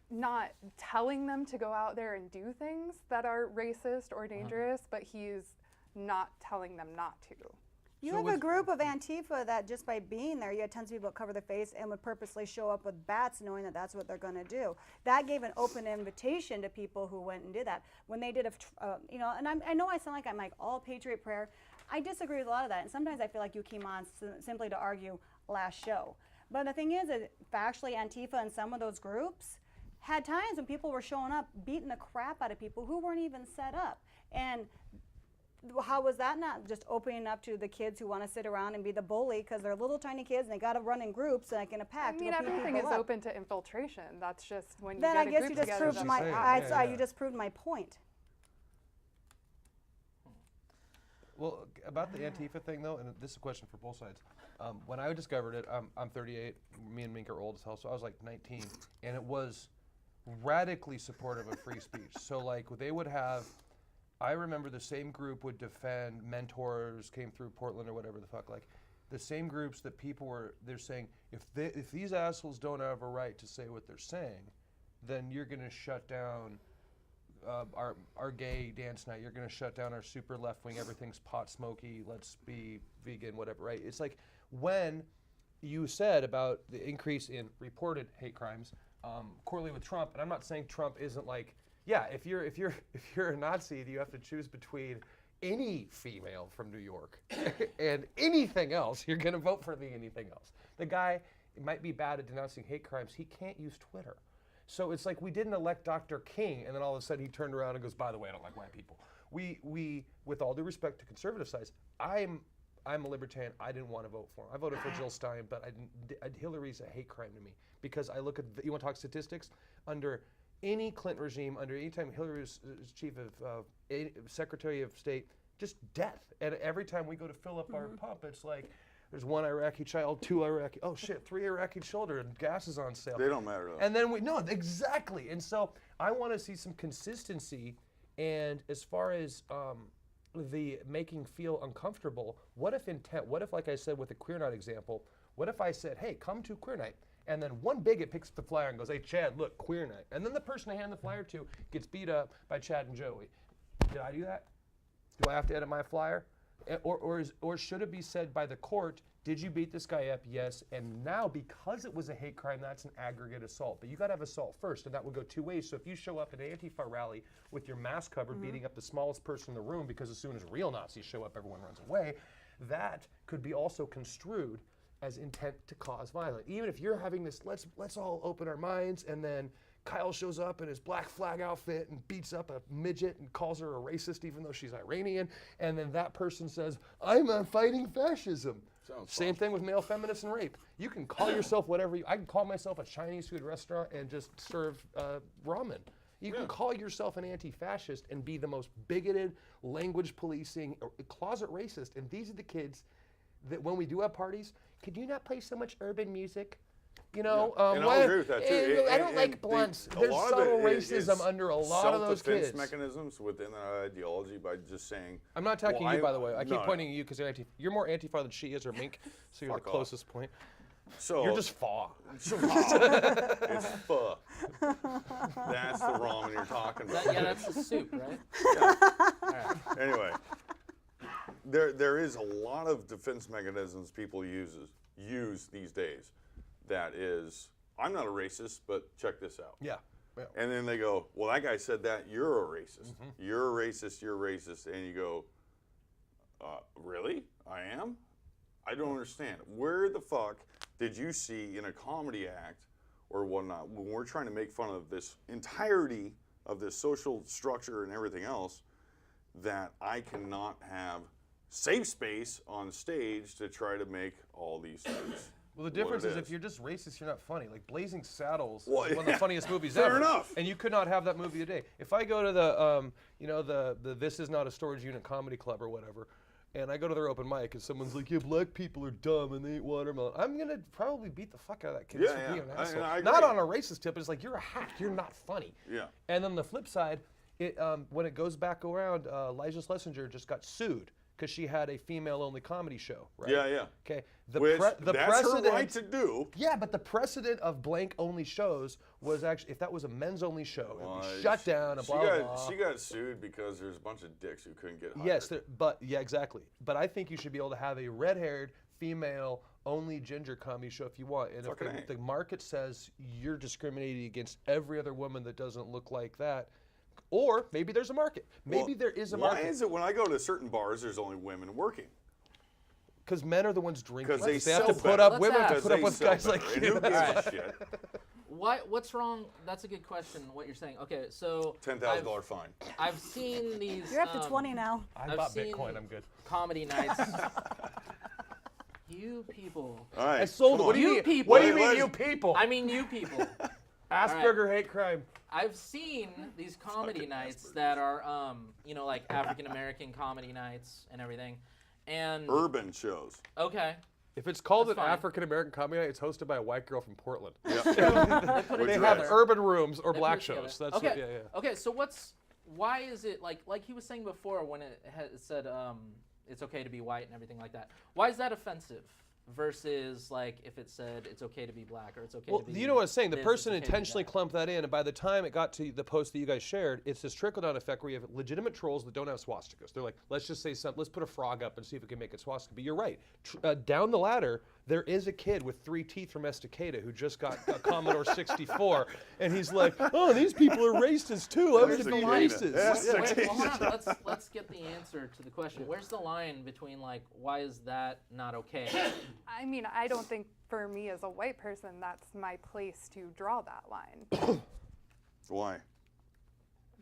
not telling them to go out there and do things that are racist or dangerous, but he's not telling them not to. You So have a with- group of Antifa that just by being there, you had tons of people that cover their face and would purposely show up with bats knowing that that's what they're going to do. That gave an open invitation to people who went and did that. When they did, you know, and I know I sound like I'm like all patriot prayer. I disagree with a lot of that. And sometimes I feel like you came on simply to argue last show. But the thing is that factually Antifa and some of those groups had times when people were showing up beating the crap out of people who weren't even set up. And how was that not just opening up to the kids who want to sit around and be the bully because they're little tiny kids and they got to run in groups like in a pack? I mean, to go beat everything people is up. open to infiltration. That's just when you Then get I a guess group you just together. proved that's my what you just proved my point. Well, about the Antifa thing though, and this is a question for both sides. When I discovered it, I'm 38. Me and Mink are old as hell, so I was like 19, and it was radically supportive of free speech. So like they would have, I remember the same group would defend mentors came through Portland or whatever the fuck, like the same groups that they're saying if these assholes don't have a right to say what they're saying, then you're gonna shut down our gay dance night. You're going to shut down our super left wing. Everything's pot smoky. Let's be vegan, whatever. Right? It's like when you said about the increase in reported hate crimes, correlated with Trump. And I'm not saying Trump isn't like, yeah. If you're a Nazi, you have to choose between any female from New York and anything else. You're going to vote for anything else. The guy might be bad at denouncing hate crimes. He can't use Twitter. So it's like we didn't elect Dr. King, and then all of a sudden he turned around and goes, by the way, I don't like white people. We with all due respect to conservative sides, I'm a libertarian. I didn't want to vote for him. I voted for Jill Stein, but Hillary's a hate crime to me because I look at, you want to talk statistics? Under any Clinton regime, under any time Hillary was chief of Secretary of State, just death. And every time we go to fill up our pump, it's like, there's one Iraqi child, two Iraqi, oh shit, three Iraqi children, gas is on sale. They don't matter though. And then no, exactly. And so I want to see some consistency. And as far as the making feel uncomfortable, what if, like I said with the queer night example, what if I said, hey, come to queer night? And then one bigot picks up the flyer and goes, hey, Chad, look, queer night. And then the person I hand the flyer to gets beat up by Chad and Joey. Did I do that? Do I have to edit my flyer? Or should it be said by the court, did you beat this guy up? Yes. And now, because it was a hate crime, that's an aggregate assault. But you got to have assault first, and that would go two ways. So if you show up at an Antifa rally with your mask covered, beating up the smallest person in the room, because as soon as real Nazis show up, everyone runs away, that could be also construed as intent to cause violence. Even if you're having this, let's all open our minds, and then Kyle shows up in his Black Flag outfit and beats up a midget and calls her a racist even though she's Iranian, and then that person says, I'm fighting fascism. Same thing with male feminists and rape. You can call yourself whatever I can call myself a Chinese food restaurant and just serve ramen. You can call yourself an anti-fascist and be the most bigoted, language policing, closet racist, and these are the kids that when we do have parties, could you not play so much urban music? You know, and I'll agree with that too. I don't like blunts. There's subtle racism under a lot of those kids. Self-defense mechanisms within that ideology by just saying. I'm not attacking you, by the way. I keep pointing at you because you're more Antifa than she is, or Mink, so you're the closest point. So you're just fa. It's pho. That's the ramen you're talking about. Yeah, that's the soup, right? Yeah. All right. Anyway, there is a lot of defense mechanisms people use these days. That is, I'm not a racist, but check this out. Yeah. And then they go, well, that guy said that, you're a racist. You're a racist, you're racist. And you go, really? I am? I don't understand. Where the fuck did you see in a comedy act or whatnot, when we're trying to make fun of this entirety of this social structure and everything else, that I cannot have safe space on stage to try to make all these things? Well, the difference is if you're just racist, you're not funny. Like Blazing Saddles is Well, one of the funniest movies Fair ever. enough. And you could not have that movie today. If I go to the, the This Is Not a Storage Unit Comedy Club or whatever, and I go to their open mic and someone's like, yeah, black people are dumb and they eat watermelon, I'm going to probably beat the fuck out of that kid just for being an asshole. I not agree. on a racist tip, but it's like, you're a hack. You're not funny. Yeah. And then the flip side, when it goes back around, Elijah Schlesinger just got sued because she had a female-only comedy show, right? Yeah. Okay. That's precedent, her right to do. Yeah, but the precedent of blank-only shows was actually, if that was a men's-only show, it would be Well, shut down and blah, blah, blah. She got sued because there's a bunch of dicks who couldn't get hired. Yes, yeah, exactly. But I think you should be able to have a red-haired, female-only ginger comedy show if you want. And if the market says you're discriminating against every other woman that doesn't look like that, or maybe there's a market. Maybe there is a market. Why is it when I go to certain bars, there's only women working? Because men are the ones drinking. Because they have to sell put better. up women have to Because put up they with sell guys like better. And you. who gives a shit? What's wrong? That's a good question. What you're saying? Okay, so $10,000 fine. I've seen these. You're up to 20 now. I I've bought seen Bitcoin. I'm good. Comedy nights. You people. All right. I sold it. come What do on. you You mean? people. What do you Wait, mean, let's- you people? I mean, you people. Asperger hate crime. I've seen these comedy nights that are, like African American comedy nights and everything, and Urban shows. okay, If it's called That's an fine. African American comedy night, it's hosted by a white girl from Portland. Yeah. put it They together. have urban rooms or They put black it together. shows. That's okay. what, yeah. Okay, so why is it like he was saying before when it said it's okay to be white and everything like that? Why is that offensive? Versus like if it said it's okay to be black or it's okay Well, to be. you know what I was saying. The this, person it's okay to be intentionally that. clumped that in, and by the time it got to the post that you guys shared, it's this trickle-down effect where you have legitimate trolls that don't have swastikas. They're like, let's just say something. Let's put a frog up and see if we can make it swastika. But you're right. Down the ladder, there is a kid with 3 teeth from Estacada who just got a Commodore 64, and he's like, oh, these people are racist too. I'm going to be Estacada. racist. Yeah. Well, hold on. Let's get the answer to the question. Where's the line between like why is that not okay? I mean, I don't think for me as a white person that's my place to draw that line Why?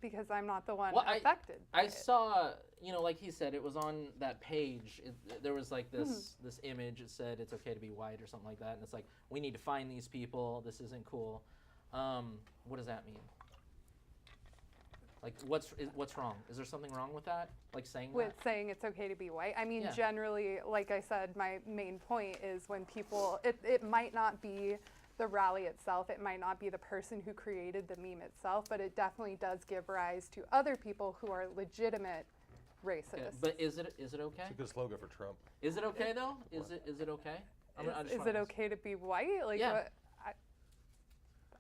because I'm not the one Well, affected. by I it. saw, like he said, it was on that page. There was like this image. It said it's okay to be white or something like that, and it's like we need to find these people. This isn't cool. What does that mean? Like, what's wrong? Is there something wrong with that? Like saying With that? saying it's okay to be white. I mean, Yeah. generally, like I said, my main point is when people, it might not be the rally itself, it might not be the person who created the meme itself, but it definitely does give rise to other people who are legitimate racists. Okay, but is it okay? It's a good slogan for Trump. Is it okay though? Is it okay? I just Is wanna it ask. okay to be white? Like, Yeah. what,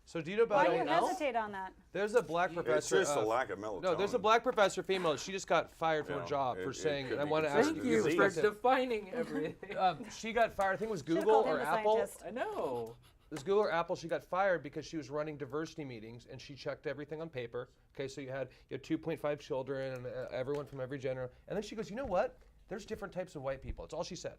So do you know Why about? do you know. hesitate on that? There's a black It's professor. just a lack of melatonin. No, there's a black professor, female. She just got fired from Yeah, her job for it saying. could And I be want to ask considered Thank a you disease. for perspective. defining everything. She got fired. I think it was Should've Google called him or a Apple. scientist. I know. It was Google or Apple. She got fired because she was running diversity meetings and she checked everything on paper. Okay, so you had 2.5 children and everyone from every gender. And then she goes, you know what? There's different types of white people. That's all she said.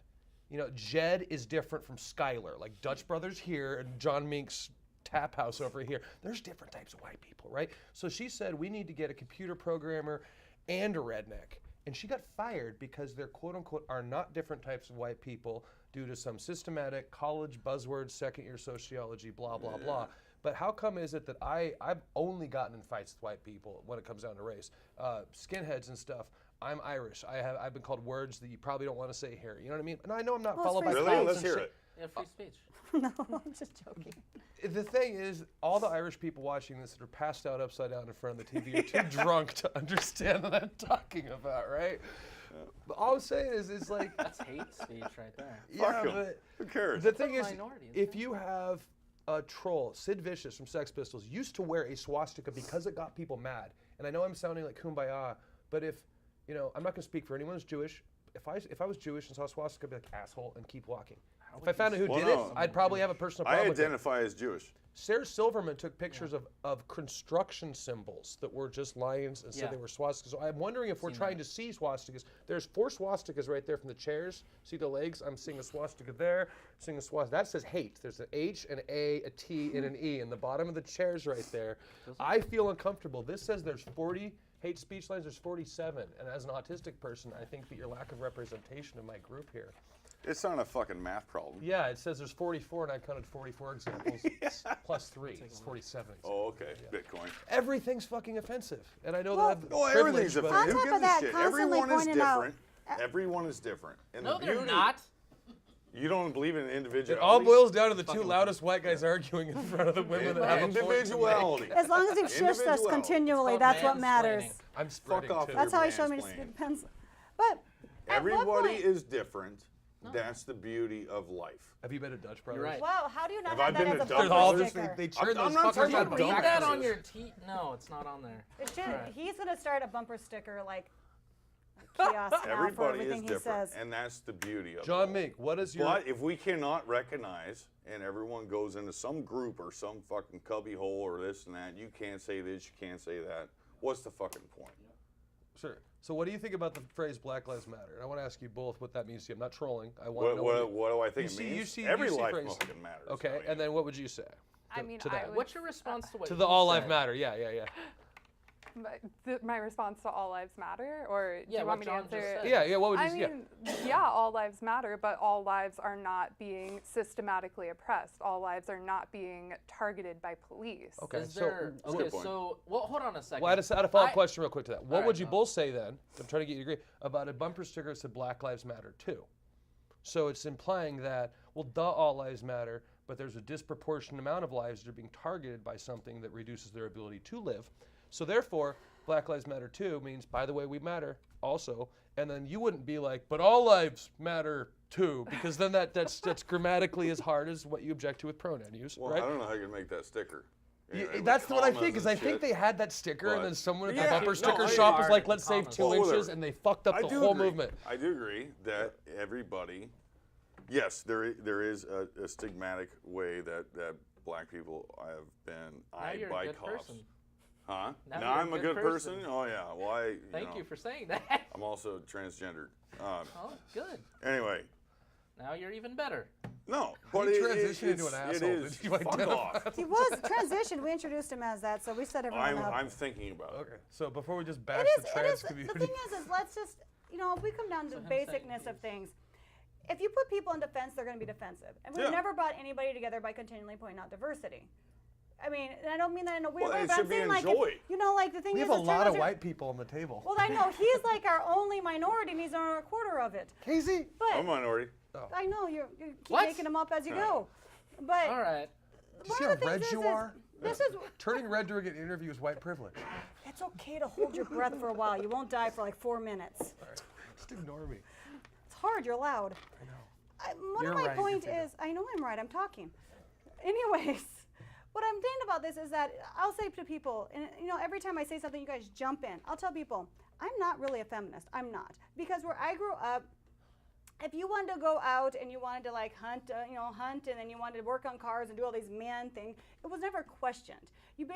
Jed is different from Skylar. Like Dutch Brothers here and John Mink's Tap House over here. There's different types of white people, right? So she said we need to get a computer programmer and a redneck. And she got fired because there, quote unquote, are not different types of white people due to some systematic college buzzwords, second year sociology, blah, blah, blah. But how come is it that I've only gotten in fights with white people when it comes down to race? Skinheads and stuff. I'm Irish. I've been called words that you probably don't want to say here. You know what I mean? And I know I'm not Well, followed by it's free Really? fights Let's and hear shit. it. Yeah, free speech. No, I'm just joking. The thing is, all the Irish people watching this that are passed out upside down in front of the TV are too drunk to understand what I'm talking about, right? But all I'm saying is, it's like, That's hate speech right there. yeah, Fuck 'em. but Who cares? the thing a is, minority, isn't if it? you have a troll, Sid Vicious from Sex Pistols used to wear a swastika because it got people mad. And I know I'm sounding like kumbaya, but if, I'm not going to speak for anyone who's Jewish. If I was Jewish and saw a swastika, I'd be like, asshole, and keep walking. If I found out who Well, did no. it, I'd probably have a personal I problem with it. identify as Jewish. Sarah Silverman took pictures of construction symbols that were just lions and said Yeah. they were swastikas. So I'm wondering if we're trying to see swastikas. There's 4 swastikas right there from the chairs. See the legs? I'm seeing a swastika there. Seeing a swastika. That says hate. There's an H, an A, a T, and an E in the bottom of the chairs right there. I feel uncomfortable. This says there's 40 hate speech lines. There's 47. And as an autistic person, I think that your lack of representation in my group here. It's not a fucking math problem. Yeah, it says there's 44, and I counted 44 examples. Plus 3. It's 47 examples. Oh, okay. Bitcoin. Everything's fucking offensive, and I know Well- that I've Oh, everything's privilege, but- offensive. Who On top gives of that, a shit? constantly Everyone is pointing out- different. Everyone is different. And No, the they're beauty, not. You don't believe in It individuality? all boils down to the 2 loudest white guys arguing in front of the women that have a point to make. individuality. As long as he shifts us Individuality. continually, It's that's called what matters. mansplaining. I'm spreading off too. your That's how he showed me to mansplaining. speak pencil. But at what Everybody point? is different. That's the beauty of life. Have you been to Dutch Brothers? You're right. Wow, how do you not Have have, I that been as to a Dutch They're bumper all Brothers? just, sticker? they turn I'm those not fuckers talking into about Keep dumb that dumbasses. on your teeth. No, it's not on there. It should, Alright. He's going to start a bumper sticker like kiosk now for Everybody is everything he different, says. and that's the beauty of it. John all. Mink, what is your... But if we cannot recognize, and everyone goes into some group or some fucking cubby hole or this and that, you can't say this, you can't say that. What's the fucking point? Sure. So what do you think about the phrase Black Lives Matter? And I want to ask you both what that means to you. I'm not trolling. I want to know What do I think You it see- means? you see- Every you see life phrase- fucking matters. Okay, I mean, and then what would you say? I mean, to I that? would, What's your response to what To you the all life said? matter. Yeah. my response to all lives matter, or do Yeah, you what want me to John answer just it? said. Yeah. What would you? I mean, yeah, all lives matter, but all lives are not being systematically oppressed. All lives are not being targeted by police. Okay. Is there, That's a okay, good point. so, well, hold on a second. Well, I had a follow-up I- question real quick to that. What All would right, you go. both say then? I'm trying to get you to agree about a bumper sticker that said Black Lives Matter too. So it's implying that, well, all lives matter, but there's a disproportionate amount of lives that are being targeted by something that reduces their ability to live. So therefore, Black Lives Matter too means, by the way, we matter also. And then you wouldn't be like, but all lives matter too, because then that's grammatically as hard as what you object to with pronoun use, Well, right? I don't know how you can make that sticker. Yeah, With that's what I commas think, is and I think shit. they had that sticker, and But- then someone at Yeah, the bumper no, sticker I- shop was hard like, at let's the save commas. 2 Well, inches, whatever. and they fucked up I the do whole agree. movement. I do agree that everybody, yes, there is a stigmatic way that black people have been Now eyed you're a by good cops. person. Huh? Now Now you're I'm a good person? Oh yeah. Well, Thank you for saying that. I'm also transgendered. Oh, good. Anyway, Now you're even better. no. How But do you it- transition into an it's- asshole? It is. Did you Fuck identify off. He was transitioned. We introduced him as that, so we set everyone up. I'm thinking about it. Okay, so before we just bash It is, the it trans is, the community. thing is let's just, if we come down to So the him saying basicness of he's- things, if you put people in defense, they're going to be defensive. And we've Yeah. never brought anybody together by continually pointing out diversity. I mean, and I don't mean that in a weird Well, way, it but should I'm be saying like, enjoyed. like the thing We is, have a is lot of transgender- white people on the table. Well, I know he's like our only minority, and he's only a quarter of it. Casey? But I'm a minority. I know you keep What? making them up as you go. But All right. Do you one see of how the things red you is are? this is Turning red during an interview is white privilege. it's okay to hold your breath for a while. You won't die for like 4 minutes. Just ignore me. It's hard. You're loud. I know. One You're of my right, point you can is, I know I'm right. I'm talking. Anyways, what I'm thinking about this is that I'll say to people, and every time I say something, you guys jump in. I'll tell people, I'm not really a feminist. I'm not, because where I grew up, if you wanted to go out and you wanted to like hunt, and then you wanted to work on cars and do all these man things, it was never questioned. You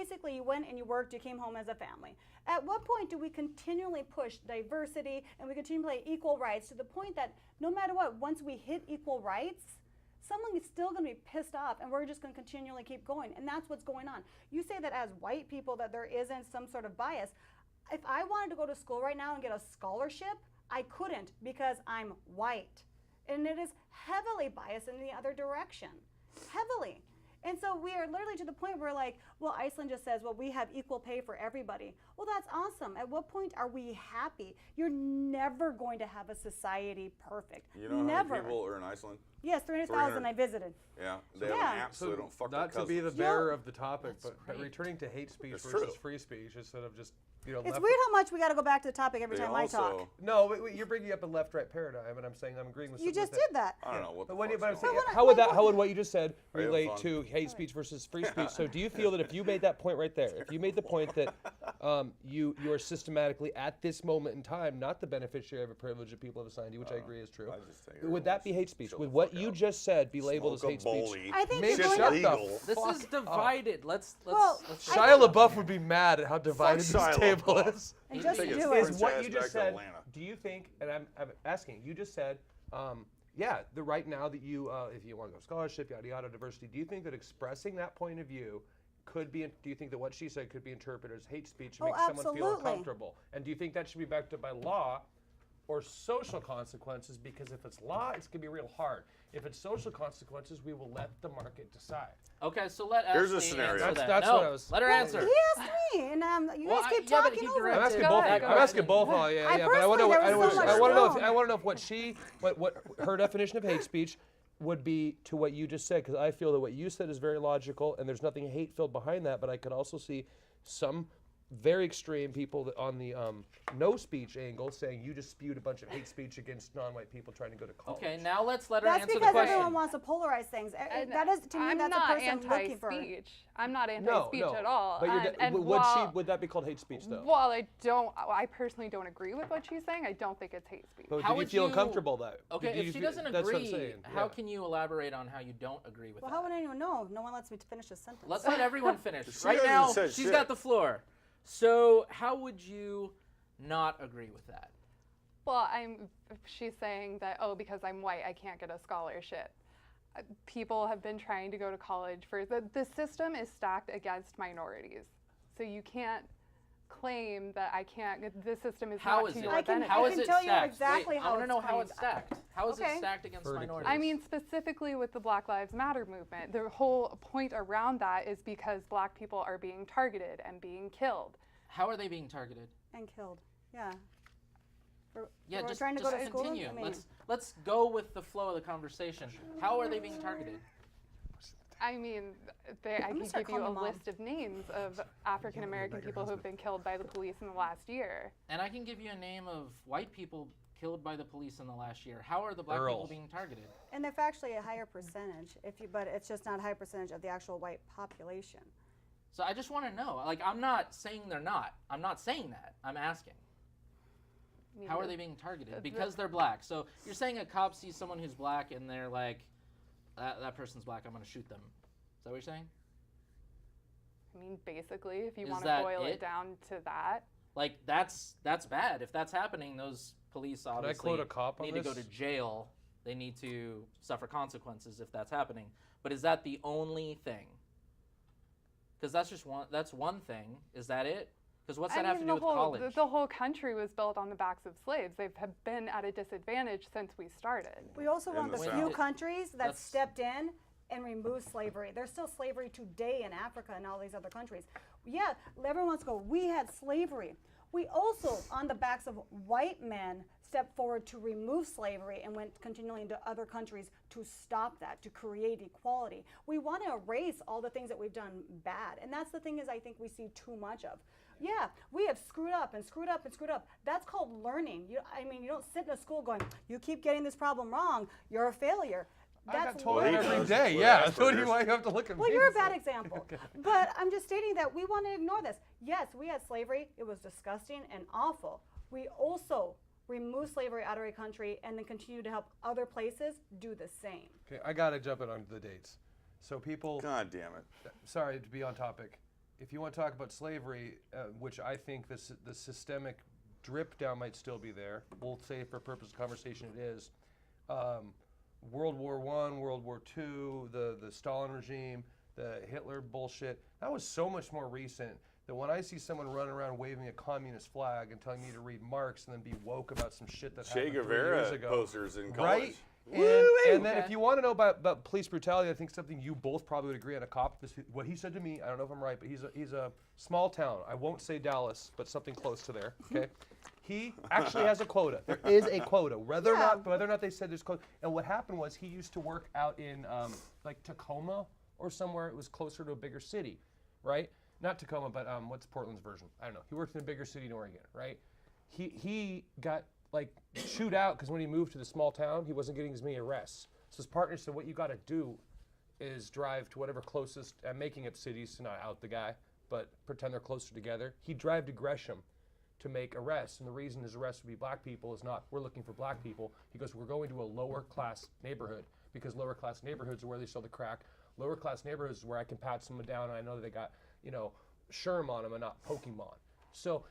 went and you worked, you came home as a family. At what point do we continually push diversity and we continually play equal rights to the point that no matter what, once we hit equal rights, someone is still going to be pissed off and we're just going to continually keep going. And that's what's going on. You say that as white people that there isn't some sort of bias. If I wanted to go to school right now and get a scholarship, I couldn't because I'm white. And it is heavily biased in the other direction. Heavily. And so we are literally to the point where like, well, Iceland just says, well, we have equal pay for everybody. Well, that's awesome. At what point are we happy? You're never going to have a society perfect. You know how never. many people are in Iceland? Yes, 300,000 I visited. Yeah. They have Yeah. an app, so they don't fuck Not their to be the cousins. bearer of the topic, That's but great. returning to hate speech That's versus true. free speech instead of just It's left. weird how much we got to go back to the topic every They time I talk. also, No, wait, you're bringing up a left-right paradigm, and I'm saying I'm agreeing with You just with did that. I don't know what the But when you, fuck's but I'm going saying, on. how would what you just said Are you having relate fun? to hate speech versus free speech? So do you feel that if you made that point right there, if you made the point that you are systematically at this moment in time not the beneficiary of a privilege that people have assigned you, which I agree is true, I just think would that be hate speech? chill Would the what fuck you out. just said be labeled as Smoke a hate speech? bully. I think Maybe you're going shut to, the legal. This fuck is up. divided. Let's Well, let's I Shia think- LaBeouf would be mad at how divided this Shia table LaBeouf. is. and just Take his do French it. Is what ass you back just to said. Atlanta. Do you think? And I'm asking. You just said, yeah, the right now that you, if you want to go scholarship, yada yada, diversity. Do you think that expressing that point of view could be? Do you think that what she said could be interpreted as hate speech to Oh, make someone feel absolutely. uncomfortable? And do you think that should be backed up by law or social consequences? Because if it's law, it's gonna be real hard. If it's social consequences, we will let the market decide. Okay, so let Here's a Ashley scenario. answer that. That's no, what I was- let her answer. He asked me, and you Well, guys keep yeah, but talking he over directed- I'm it. asking Go both. ahead, Of you. go I'm ahead. asking both. Of you. Yeah, I yeah. But I want to know. personally, there was so much I want to know. wrong. I want to know if what her definition of hate speech would be to what you just said, because I feel that what you said is very logical, and there's nothing hate-filled behind that. But I could also see some very extreme people that on the no speech angle saying you just spewed a bunch of hate speech against non-white people trying to go to college. Okay, now let's let her That's answer the because question. everyone wants to polarize things. And That is, to me, I'm that's not a person looking for. anti-speech. I'm not No, anti-speech no. at all. But you're and would that be called hate speech though? Well, I personally don't agree with what she's saying. I don't think it's hate speech. But How did you would feel you- uncomfortable though? Okay, Did if you she feel- doesn't that's what I'm agree, saying, how yeah. can you elaborate on how you don't agree with Well, that? how would anyone know? No one lets me finish this sentence. Let's let everyone finish. She Right hasn't now, said she's shit. got the floor. So, how would you not agree with that? Well, she's saying that, oh, because I'm white, I can't get a scholarship. People have been trying to go to college for the system is stacked against minorities. So you can't claim that I can't. The system is How not is to it? your I can- benefit. How I is can it tell you stacked? exactly Wait, how I want to it's know how framed. it's stacked. How is Okay. it stacked against Vertically. minorities? I mean, specifically with the Black Lives Matter movement, the whole point around that is because black people are being targeted and being killed. how are they being targeted? And killed. Yeah. Yeah, We're just, trying to just go to school. continue. I mean, Let's go with the flow of the conversation. How are they being targeted? I mean, I gonna can start give you a calling Mom. list of names of African American people who have been killed by the police in the last year. And I can give you a name of white people killed by the police in the last year. How are the black Earl. people being targeted? and they're actually a higher percentage, but it's just not a high percentage of the actual white population. So I just want to know. Like, I'm not saying they're not. I'm not saying that. I'm asking. I mean, How are they being targeted? Because they're black. So you're saying a cop sees someone who's black and they're like, that person's black, I'm going to shoot them. Is that what you're saying? I mean, basically, if you Is want to that boil it? it down to that. Like, that's bad. If that's happening, those police obviously quote a cop on need to go this? to jail. They need to suffer consequences if that's happening. But is that the only thing? Because that's one thing. Is that it? Because what's that have to do with college? The whole country was built on the backs of slaves. They've have been at a disadvantage since we started. We also In want the the South. few countries that That's- stepped in and removed slavery. There's still slavery today in Africa and all these other countries. Yeah, everyone wants to go, we had slavery. We also, on the backs of white men, stepped forward to remove slavery and went continually into other countries to stop that, to create equality. We want to erase all the things that we've done bad. And that's the thing is I think we see too much of. Yeah, we have screwed up and screwed up and screwed up. That's called learning. You don't sit in a school going, you keep getting this problem wrong, you're a failure. I got That's told Well, that he every does day. with Yeah, so Asperger's. why you have to look at Well, me? you're a bad example. But I'm just stating that we want to ignore this. Yes, we had slavery. It was disgusting and awful. We also removed slavery out of our country and then continue to help other places do the same. Okay, I gotta jump in on the dates. So people, God damn it. sorry to be on topic. If you want to talk about slavery, which I think the systemic drip down might still be there, we'll say for purpose of conversation it is. World War I, World War II, the Stalin regime, the Hitler bullshit, that was so much more recent that when I see someone running around waving a communist flag and telling me to read Marx and then be woke about some shit that Che happened 3 Guevara years ago. posters in college. Right? And then if you want to know about police brutality, I think something you both probably would agree on. A cop, what he said to me, I don't know if I'm right, but he's a small town. I won't say Dallas, but something close to there. Okay, he actually has a quota. There is a quota, whether or not they said there's quota. And what happened was he used to work out in like Tacoma or somewhere. It was closer to a bigger city, right? Not Tacoma, but what's Portland's version? I don't know. He worked in a bigger city in Oregon, right? He got like chewed out because when he moved to the small town, he wasn't getting as many arrests. So his partner said, what you got to do is drive to whatever closest, I'm making up cities to not out the guy, but pretend they're closer together. He'd drive to Gresham to make arrests. And the reason his arrests would be black people is not, we're looking for black people. He goes, we're going to a lower class neighborhood because lower class neighborhoods are where they sell the crack. Lower class neighborhoods is where I can pat someone down and I know that they got, Sherm on them and not Pokemon. So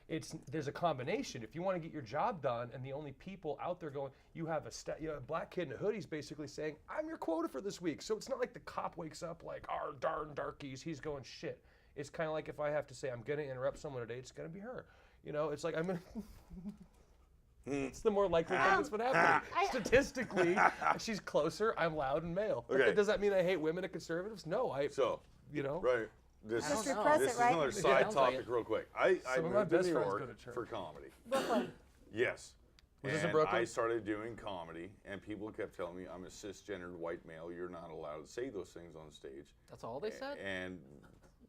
there's a combination. If you want to get your job done, and the only people out there going, you have a black kid in a hoodie's basically saying, I'm your quota for this week. So it's not like the cop wakes up like, our darn darkies. He's going shit. It's kind of like if I have to say I'm going to interrupt someone today, it's going to be her. It's like I'm going to. It's the more likely thing that's what happening. Statistically, she's closer. I'm loud and male. Okay. Does that mean I hate women and conservatives? No, So, right. This I don't is know. repress this it, is right? another Yeah. side Sounds like topic it. real quick. I Some of my moved to best New friends York go to church. for comedy. Brooklyn. Yes. Was this in And Brooklyn? I started doing comedy, and people kept telling me, I'm a cisgendered white male. You're not allowed to say those things on stage. That's all they said? And,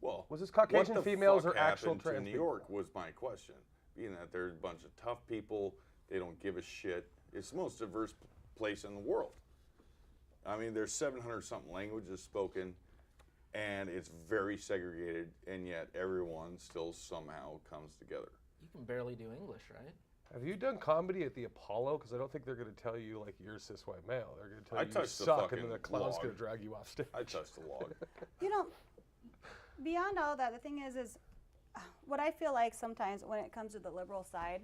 well, Was this Caucasian what the females fuck or actual happened trans to New people? York was my question. Being that there's a bunch of tough people, they don't give a shit. It's the most diverse place in the world. I mean, there's 700 something languages spoken, and it's very segregated, and yet everyone still somehow comes together. You can barely do English, right? Have you done comedy at the Apollo? Because I don't think they're going to tell you like you're a cis white male. They're going to tell I you you touched the suck, and then fucking the clown's log. going to drag you off stage. I touched the log. Beyond all that, the thing is what I feel like sometimes when it comes to the liberal side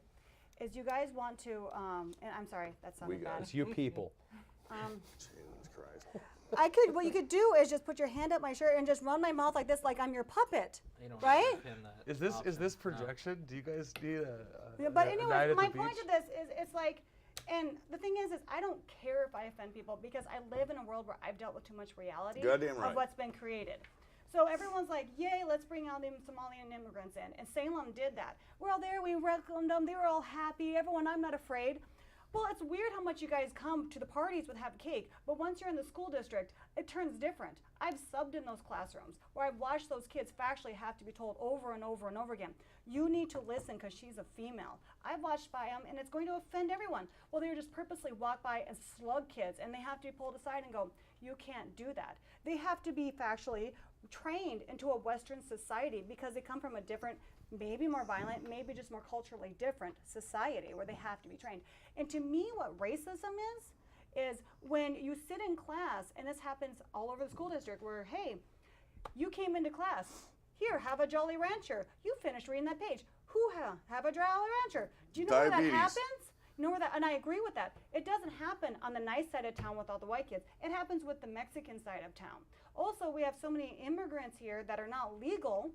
is you guys want to, and I'm sorry, that sounded We bad. guys. It's you people. Jesus Christ. What you could do is just put your hand up my shirt and just run my mouth like this, like I'm your puppet. You don't Right? have to pin that Is this option. projection? Do you guys need a Yeah, but a night anyway, at my the point beach? of this is it's like, and the thing is I don't care if I offend people because I live in a world where I've dealt with too much reality Goddamn right. of what's been created. So everyone's like, yay, let's bring all the Somalian immigrants in. And Salem did that. We're all there, we welcomed them, they were all happy, everyone, I'm not afraid. Well, it's weird how much you guys come to the parties with have cake, but once you're in the school district, it turns different. I've subbed in those classrooms where I've watched those kids factually have to be told over and over and over again, you need to listen because she's a female. I've watched by them and it's going to offend everyone. Well, they just purposely walk by and slug kids and they have to be pulled aside and go, you can't do that. They have to be factually trained into a Western society because they come from a different, maybe more violent, maybe just more culturally different society where they have to be trained. And to me, what racism is when you sit in class, and this happens all over the school district where, hey, you came into class, here, have a Jolly Rancher. You finished reading that page. Hoo-ha, have a Jolly Rancher. Do you know where that Diabetes. happens? You know where that, and I agree with that. It doesn't happen on the nice side of town with all the white kids. It happens with the Mexican side of town. Also, we have so many immigrants here that are not legal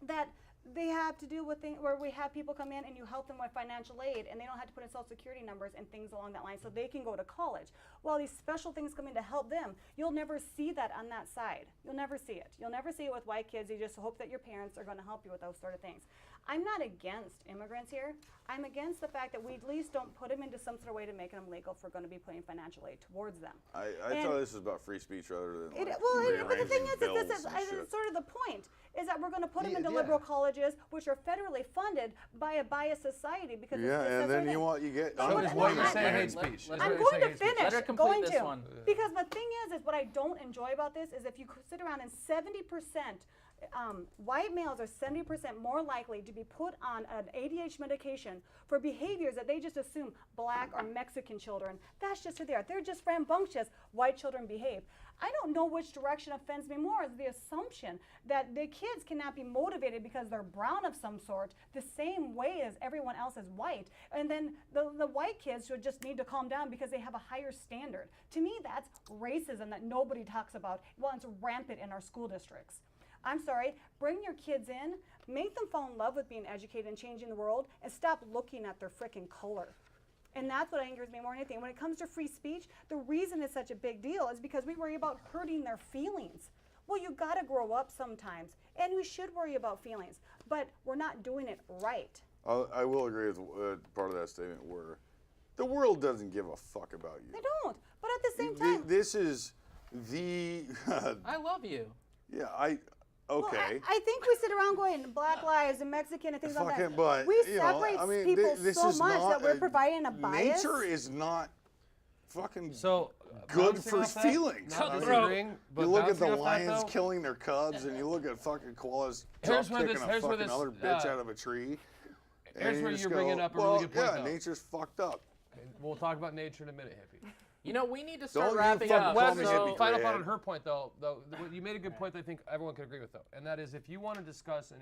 that they have to deal with things where we have people come in and you help them with financial aid and they don't have to put in social security numbers and things along that line so they can go to college. While these special things come in to help them, you'll never see that on that side. You'll never see it. You'll never see it with white kids. You just hope that your parents are going to help you with those sort of things. I'm not against immigrants here. I'm against the fact that we at least don't put them into some sort of way to make them legal if we're going to be putting financial aid towards them. I And- thought this was about free speech rather than It, like well, but the thing rearranging is, bills this is and shit. sort of the point, is that we're going to put them Yeah, into yeah. liberal colleges, which are federally funded by a biased society. Because Yeah, it's and then everything. you get. So So what- is no, what you're I- saying hate let- speech? let- Is I'm what you're going to saying hate speech? finish. Let her complete Going this to. one. Because the thing is what I don't enjoy about this is if you sit around and 70%, white males are 70% more likely to be put on an ADHD medication for behaviors that they just assume black or Mexican children. That's just who they are. They're just rambunctious. White children behave. I don't know which direction offends me more is the assumption that the kids cannot be motivated because they're brown of some sort the same way as everyone else is white. And then the white kids should just need to calm down because they have a higher standard. To me, that's racism that nobody talks about. Well, it's rampant in our school districts. I'm sorry, bring your kids in, make them fall in love with being educated and changing the world, and stop looking at their frickin' color. And that's what angers me more than anything. When it comes to free speech, the reason it's such a big deal is because we worry about hurting their feelings. Well, you gotta grow up sometimes, and we should worry about feelings, but we're not doing it right. I will agree with part of that statement where the world doesn't give a fuck about you. They don't, but at the same time, This is the. I love you. Yeah, well, okay. I think we sit around going Black Lives and Mexican and things like Fucking, that. but We you know, separate I mean, people this so is much not that we're providing a bias. Nature is not fucking So good bouncing for off that, feelings. not I mean, disagreeing, but you look at bouncing the off that, lions though, killing their cubs, and you look at fucking koalas Here's drop where kicking this- a here's where fucking this, other bitch uh, out of a tree. here's and you where just you're go, bringing up a well, really good point, yeah, though. nature's fucked up. We'll talk about nature in a minute, hippie. You know, we need to Don't start you wrapping fucking up. call me So- hippie. Final Grayhead. thought on her point, though, you made a good point that I think everyone could agree with, though, and that is if you want to discuss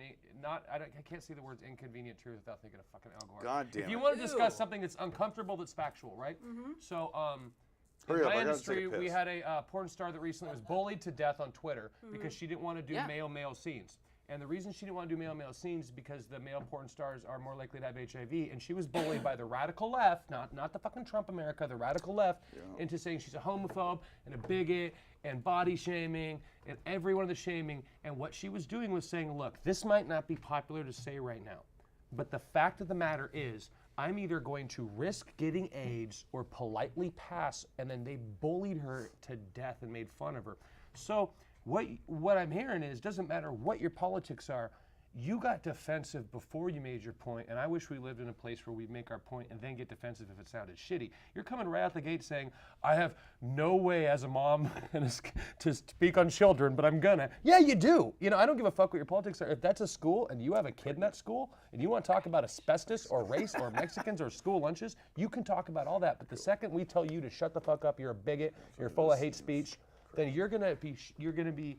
I can't say the words inconvenient truth without thinking of fucking Al Gore. God damn If you it. want to discuss Ew. something that's uncomfortable, that's factual, right? So, Hurry in up, my I gotta take a industry, we piss. had a porn star that recently was bullied to death on Twitter because she didn't want to do Yeah. male scenes. And the reason she didn't want to do male scenes is because the male porn stars are more likely to have HIV, and she was bullied by the radical left, not the fucking Trump America, the radical left, into saying she's a homophobe and a bigot and body shaming and every one of the shaming. And what she was doing was saying, look, this might not be popular to say right now, but the fact of the matter is, I'm either going to risk getting AIDS or politely pass, and then they bullied her to death and made fun of her. So what I'm hearing is, doesn't matter what your politics are, you got defensive before you made your point, and I wish we lived in a place where we make our point and then get defensive if it sounded shitty. You're coming right out the gate saying, I have no way as a mom to speak on children, but I'm gonna. Yeah, you do. You know, I don't give a fuck what your politics are. If that's a school and you have a kid in that school and you want to talk about asbestos or race or Mexicans or school lunches, you can talk about all that. But the second we tell you to shut the fuck up, you're a bigot, you're full of hate speech, then you're gonna be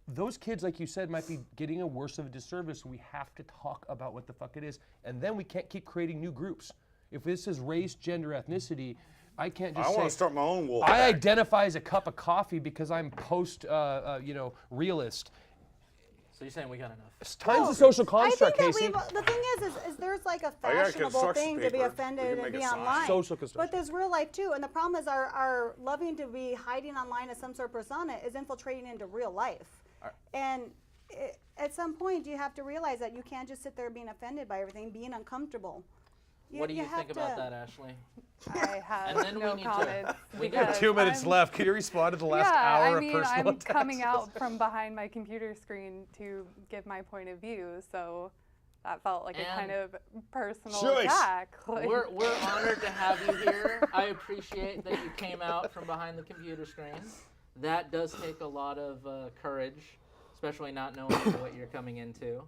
those kids, like you said, might be getting a worse of a disservice. We have to talk about what the fuck it is. And then we can't keep creating new groups. If this is race, gender, ethnicity, I can't I just want say to start my own wolf. I pack. identify as a cup of coffee because I'm post, realist. So you're saying we got enough? Time's a social I think construct, that Casey. the thing is there's like a I got fashionable construction thing to be paper. We offended can and make be a sign. online. Social construction. But there's real life too. And the problem is our loving to be hiding online as some sort of persona is infiltrating into real life. And at some point you have to realize that you can't just sit there being offended by everything, being uncomfortable. What do you have think about to- that, Ashley? I have And then no we need to- comments. we We have because 2 minutes I'm- left. Can you respond to the last yeah, hour I mean, of personal I'm attacks? coming out from behind my computer screen to give my point of view, so that felt like a kind And of personal Joyce, attack. Like, We're honored to have you here. I appreciate that you came out from behind the computer screen. That does take a lot of courage, especially not knowing what you're coming into.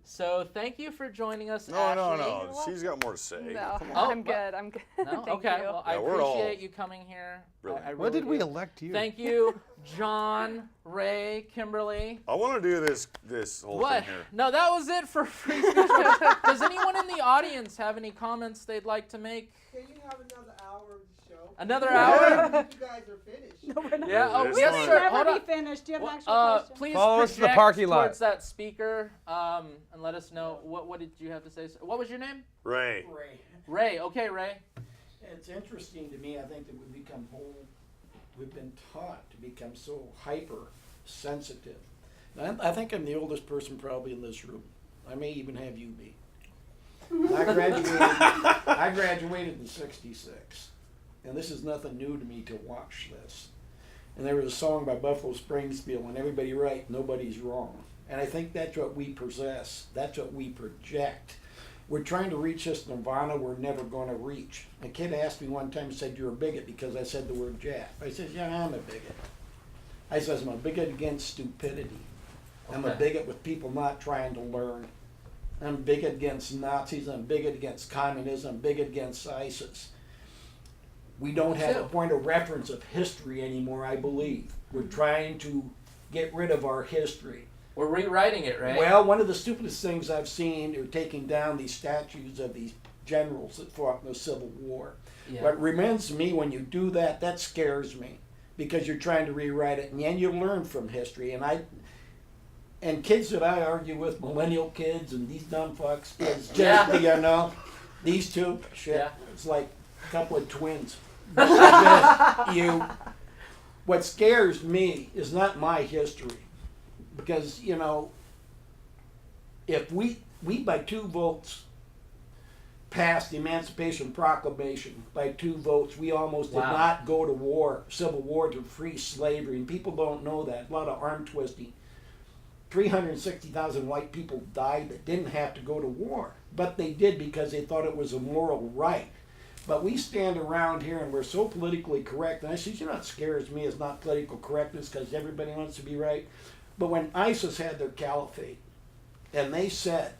So thank you for joining us, No, Ashley. She's got more to say. no, Come on. Oh, I'm good. I'm good. No? Thank Okay. you. Well, I Yeah, we're all appreciate you coming here. brilliant. I When really did we do. elect you? Thank you, John, Ray, Kimberly. I want to do this whole What? thing here. No, that was it for free speech. Does anyone in the audience have any comments they'd like to make? Can you have another hour of the show? Another hour? You guys are finished. No, we're not. Yeah. Oh, It's yes, fine. sir. Never Hold be on. finished. Do you have an actual question? Please Follow us to the project parking lot. towards that speaker and let us know what did you have to say. What was your name? Ray. Ray. Ray. Okay, Ray. It's interesting to me. I think that we've been taught to become so hypersensitive. I think I'm the oldest person probably in this room. I may even have you be. I graduated in '66, and this is nothing new to me to watch this. And there was a song by Buffalo Springfield, "When everybody right, nobody's wrong." And I think that's what we possess. That's what we project. We're trying to reach this nirvana we're never going to reach. A kid asked me one time, said, "You're a bigot because I said the word Jap." I said, "Yeah, I'm a bigot." I says, "I'm a bigot against stupidity. I'm a Okay. bigot with people not trying to learn. I'm a bigot against Nazis. I'm a bigot against communism. I'm a bigot against ISIS." We don't have a point of reference of history anymore, I believe. We're trying to get rid of our history. We're rewriting it, Ray. Well, one of the stupidest things I've seen are taking down these statues of these generals that fought in the Civil War. Yeah. What reminds me when you do that, that scares me because you're trying to rewrite it, and then you learn from history. And kids that I argue with, millennial kids and these dumb fucks, is just these two, shit, Yeah. it's like a couple of twins. What scares me is not my history. Because, if we by 2 votes passed the Emancipation Proclamation, by 2 votes, we almost did Wow. not go to war, Civil War, to free slavery. And people don't know that. A lot of arm twisting. 360,000 white people died that didn't have to go to war. But they did because they thought it was a moral right. But we stand around here and we're so politically correct. And I said, what scares me is not political correctness because everybody wants to be right. But when ISIS had their caliphate, and they said,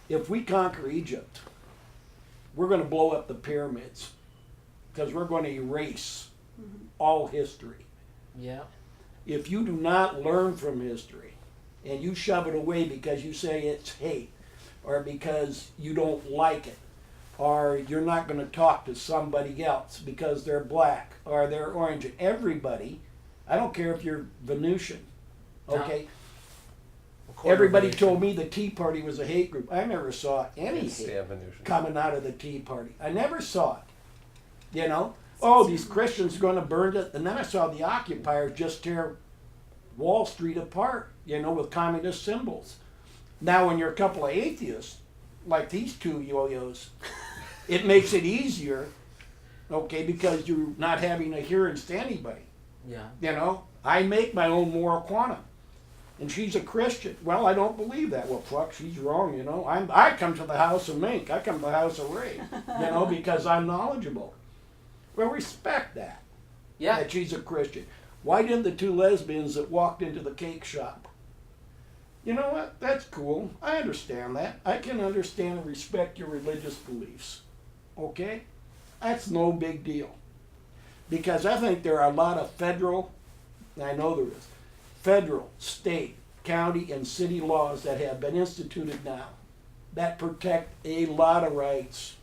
if we conquer Egypt, we're going to blow up the pyramids because we're going to erase all history. Yeah. If you do not learn from history and you shove it away because you say it's hate or because you don't like it or you're not going to talk to somebody else because they're black or they're orange, everybody, I don't care if you're Venusian, okay? Everybody told me the Tea Party was a hate group. I never saw any hate coming out of the Tea Party. I never saw it. Oh, these Christians are going to burn it. And then I saw the occupiers just tear Wall Street apart, with communist symbols. Now, when you're a couple of atheists, like these 2 yo-yos, it makes it easier, okay, because you're not having to hear and stand anybody. Yeah. I make my own moral quantum. And she's a Christian. Well, I don't believe that. Well, fuck, she's wrong, I come to the house of Mink. I come to the house of Ray, because I'm knowledgeable. Well, respect that. Yeah. That she's a Christian. Why didn't the 2 lesbians that walked into the cake shop? You know what? That's cool. I understand that. I can understand and respect your religious beliefs. Okay? That's no big deal. Because I think there are a lot of federal, I know there is, federal, state, county, and city laws that have been instituted now that protect a lot of rights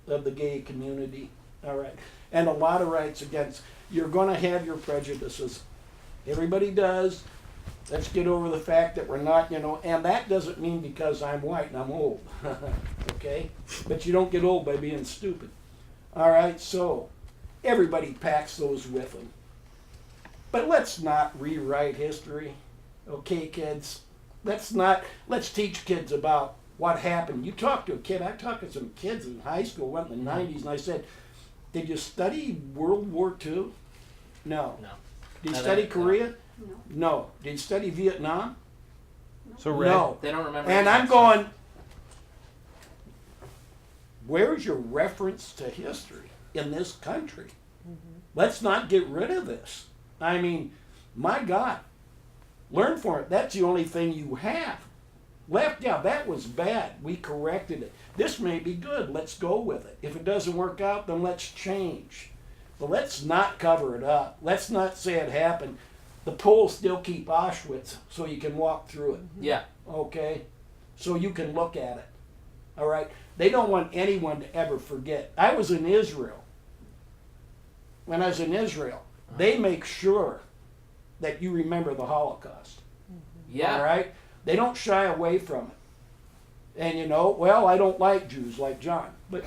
of the gay community. All right. And a lot of rights against. You're going to have your prejudices. Everybody does. Let's get over the fact that we're not, and that doesn't mean because I'm white and I'm old. Okay? But you don't get old by being stupid. All right? So everybody packs those with them. But let's not rewrite history. Okay, kids? Let's teach kids about what happened. You talk to a kid, I talked to some kids in high school, went in the 90s, and I said, did you study World War II? No. No. Did you No, study they- Korea? No. No. Did you study Vietnam? So Ray, No. They don't remember. And any of I'm that stuff. going, where's your reference to history in this country? Let's not get rid of this. I mean, my God, learn from it. That's the only thing you have. Left, yeah, that was bad. We corrected it. This may be good. Let's go with it. If it doesn't work out, then let's change. But let's not cover it up. Let's not say it happened. The Poles still keep Auschwitz so you can walk through it. Yeah. Okay? So you can look at it. All right? They don't want anyone to ever forget. I was in Israel. When I was in Israel, they make sure that you remember the Holocaust. Yeah. All right? They don't shy away from it. And well, I don't like Jews like John. But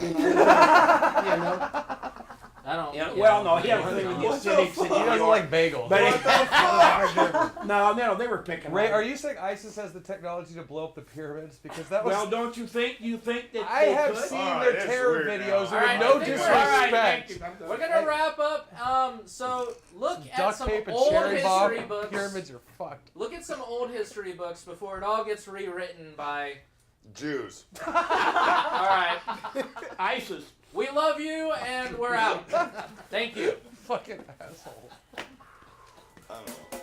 I don't. yeah, yeah, well, no, I he don't had a thing with know. the cynics. he doesn't like bagels. But no, they were picking Ray, on are him. you saying ISIS has the technology to blow up the pyramids? Because that was. Well, don't you think? You think that I they have could? seen Alright, their it's terror weird videos, now. and Alright, no I think we're- alright, disrespect. We're gonna wrap up. So look at Duct some tape and old cherry bomb. history books. Pyramids are fucked. Look at some old history books before it all gets rewritten by. Jews. All right. ISIS. We love you, and we're out. Thank you. Fucking asshole. I don't know.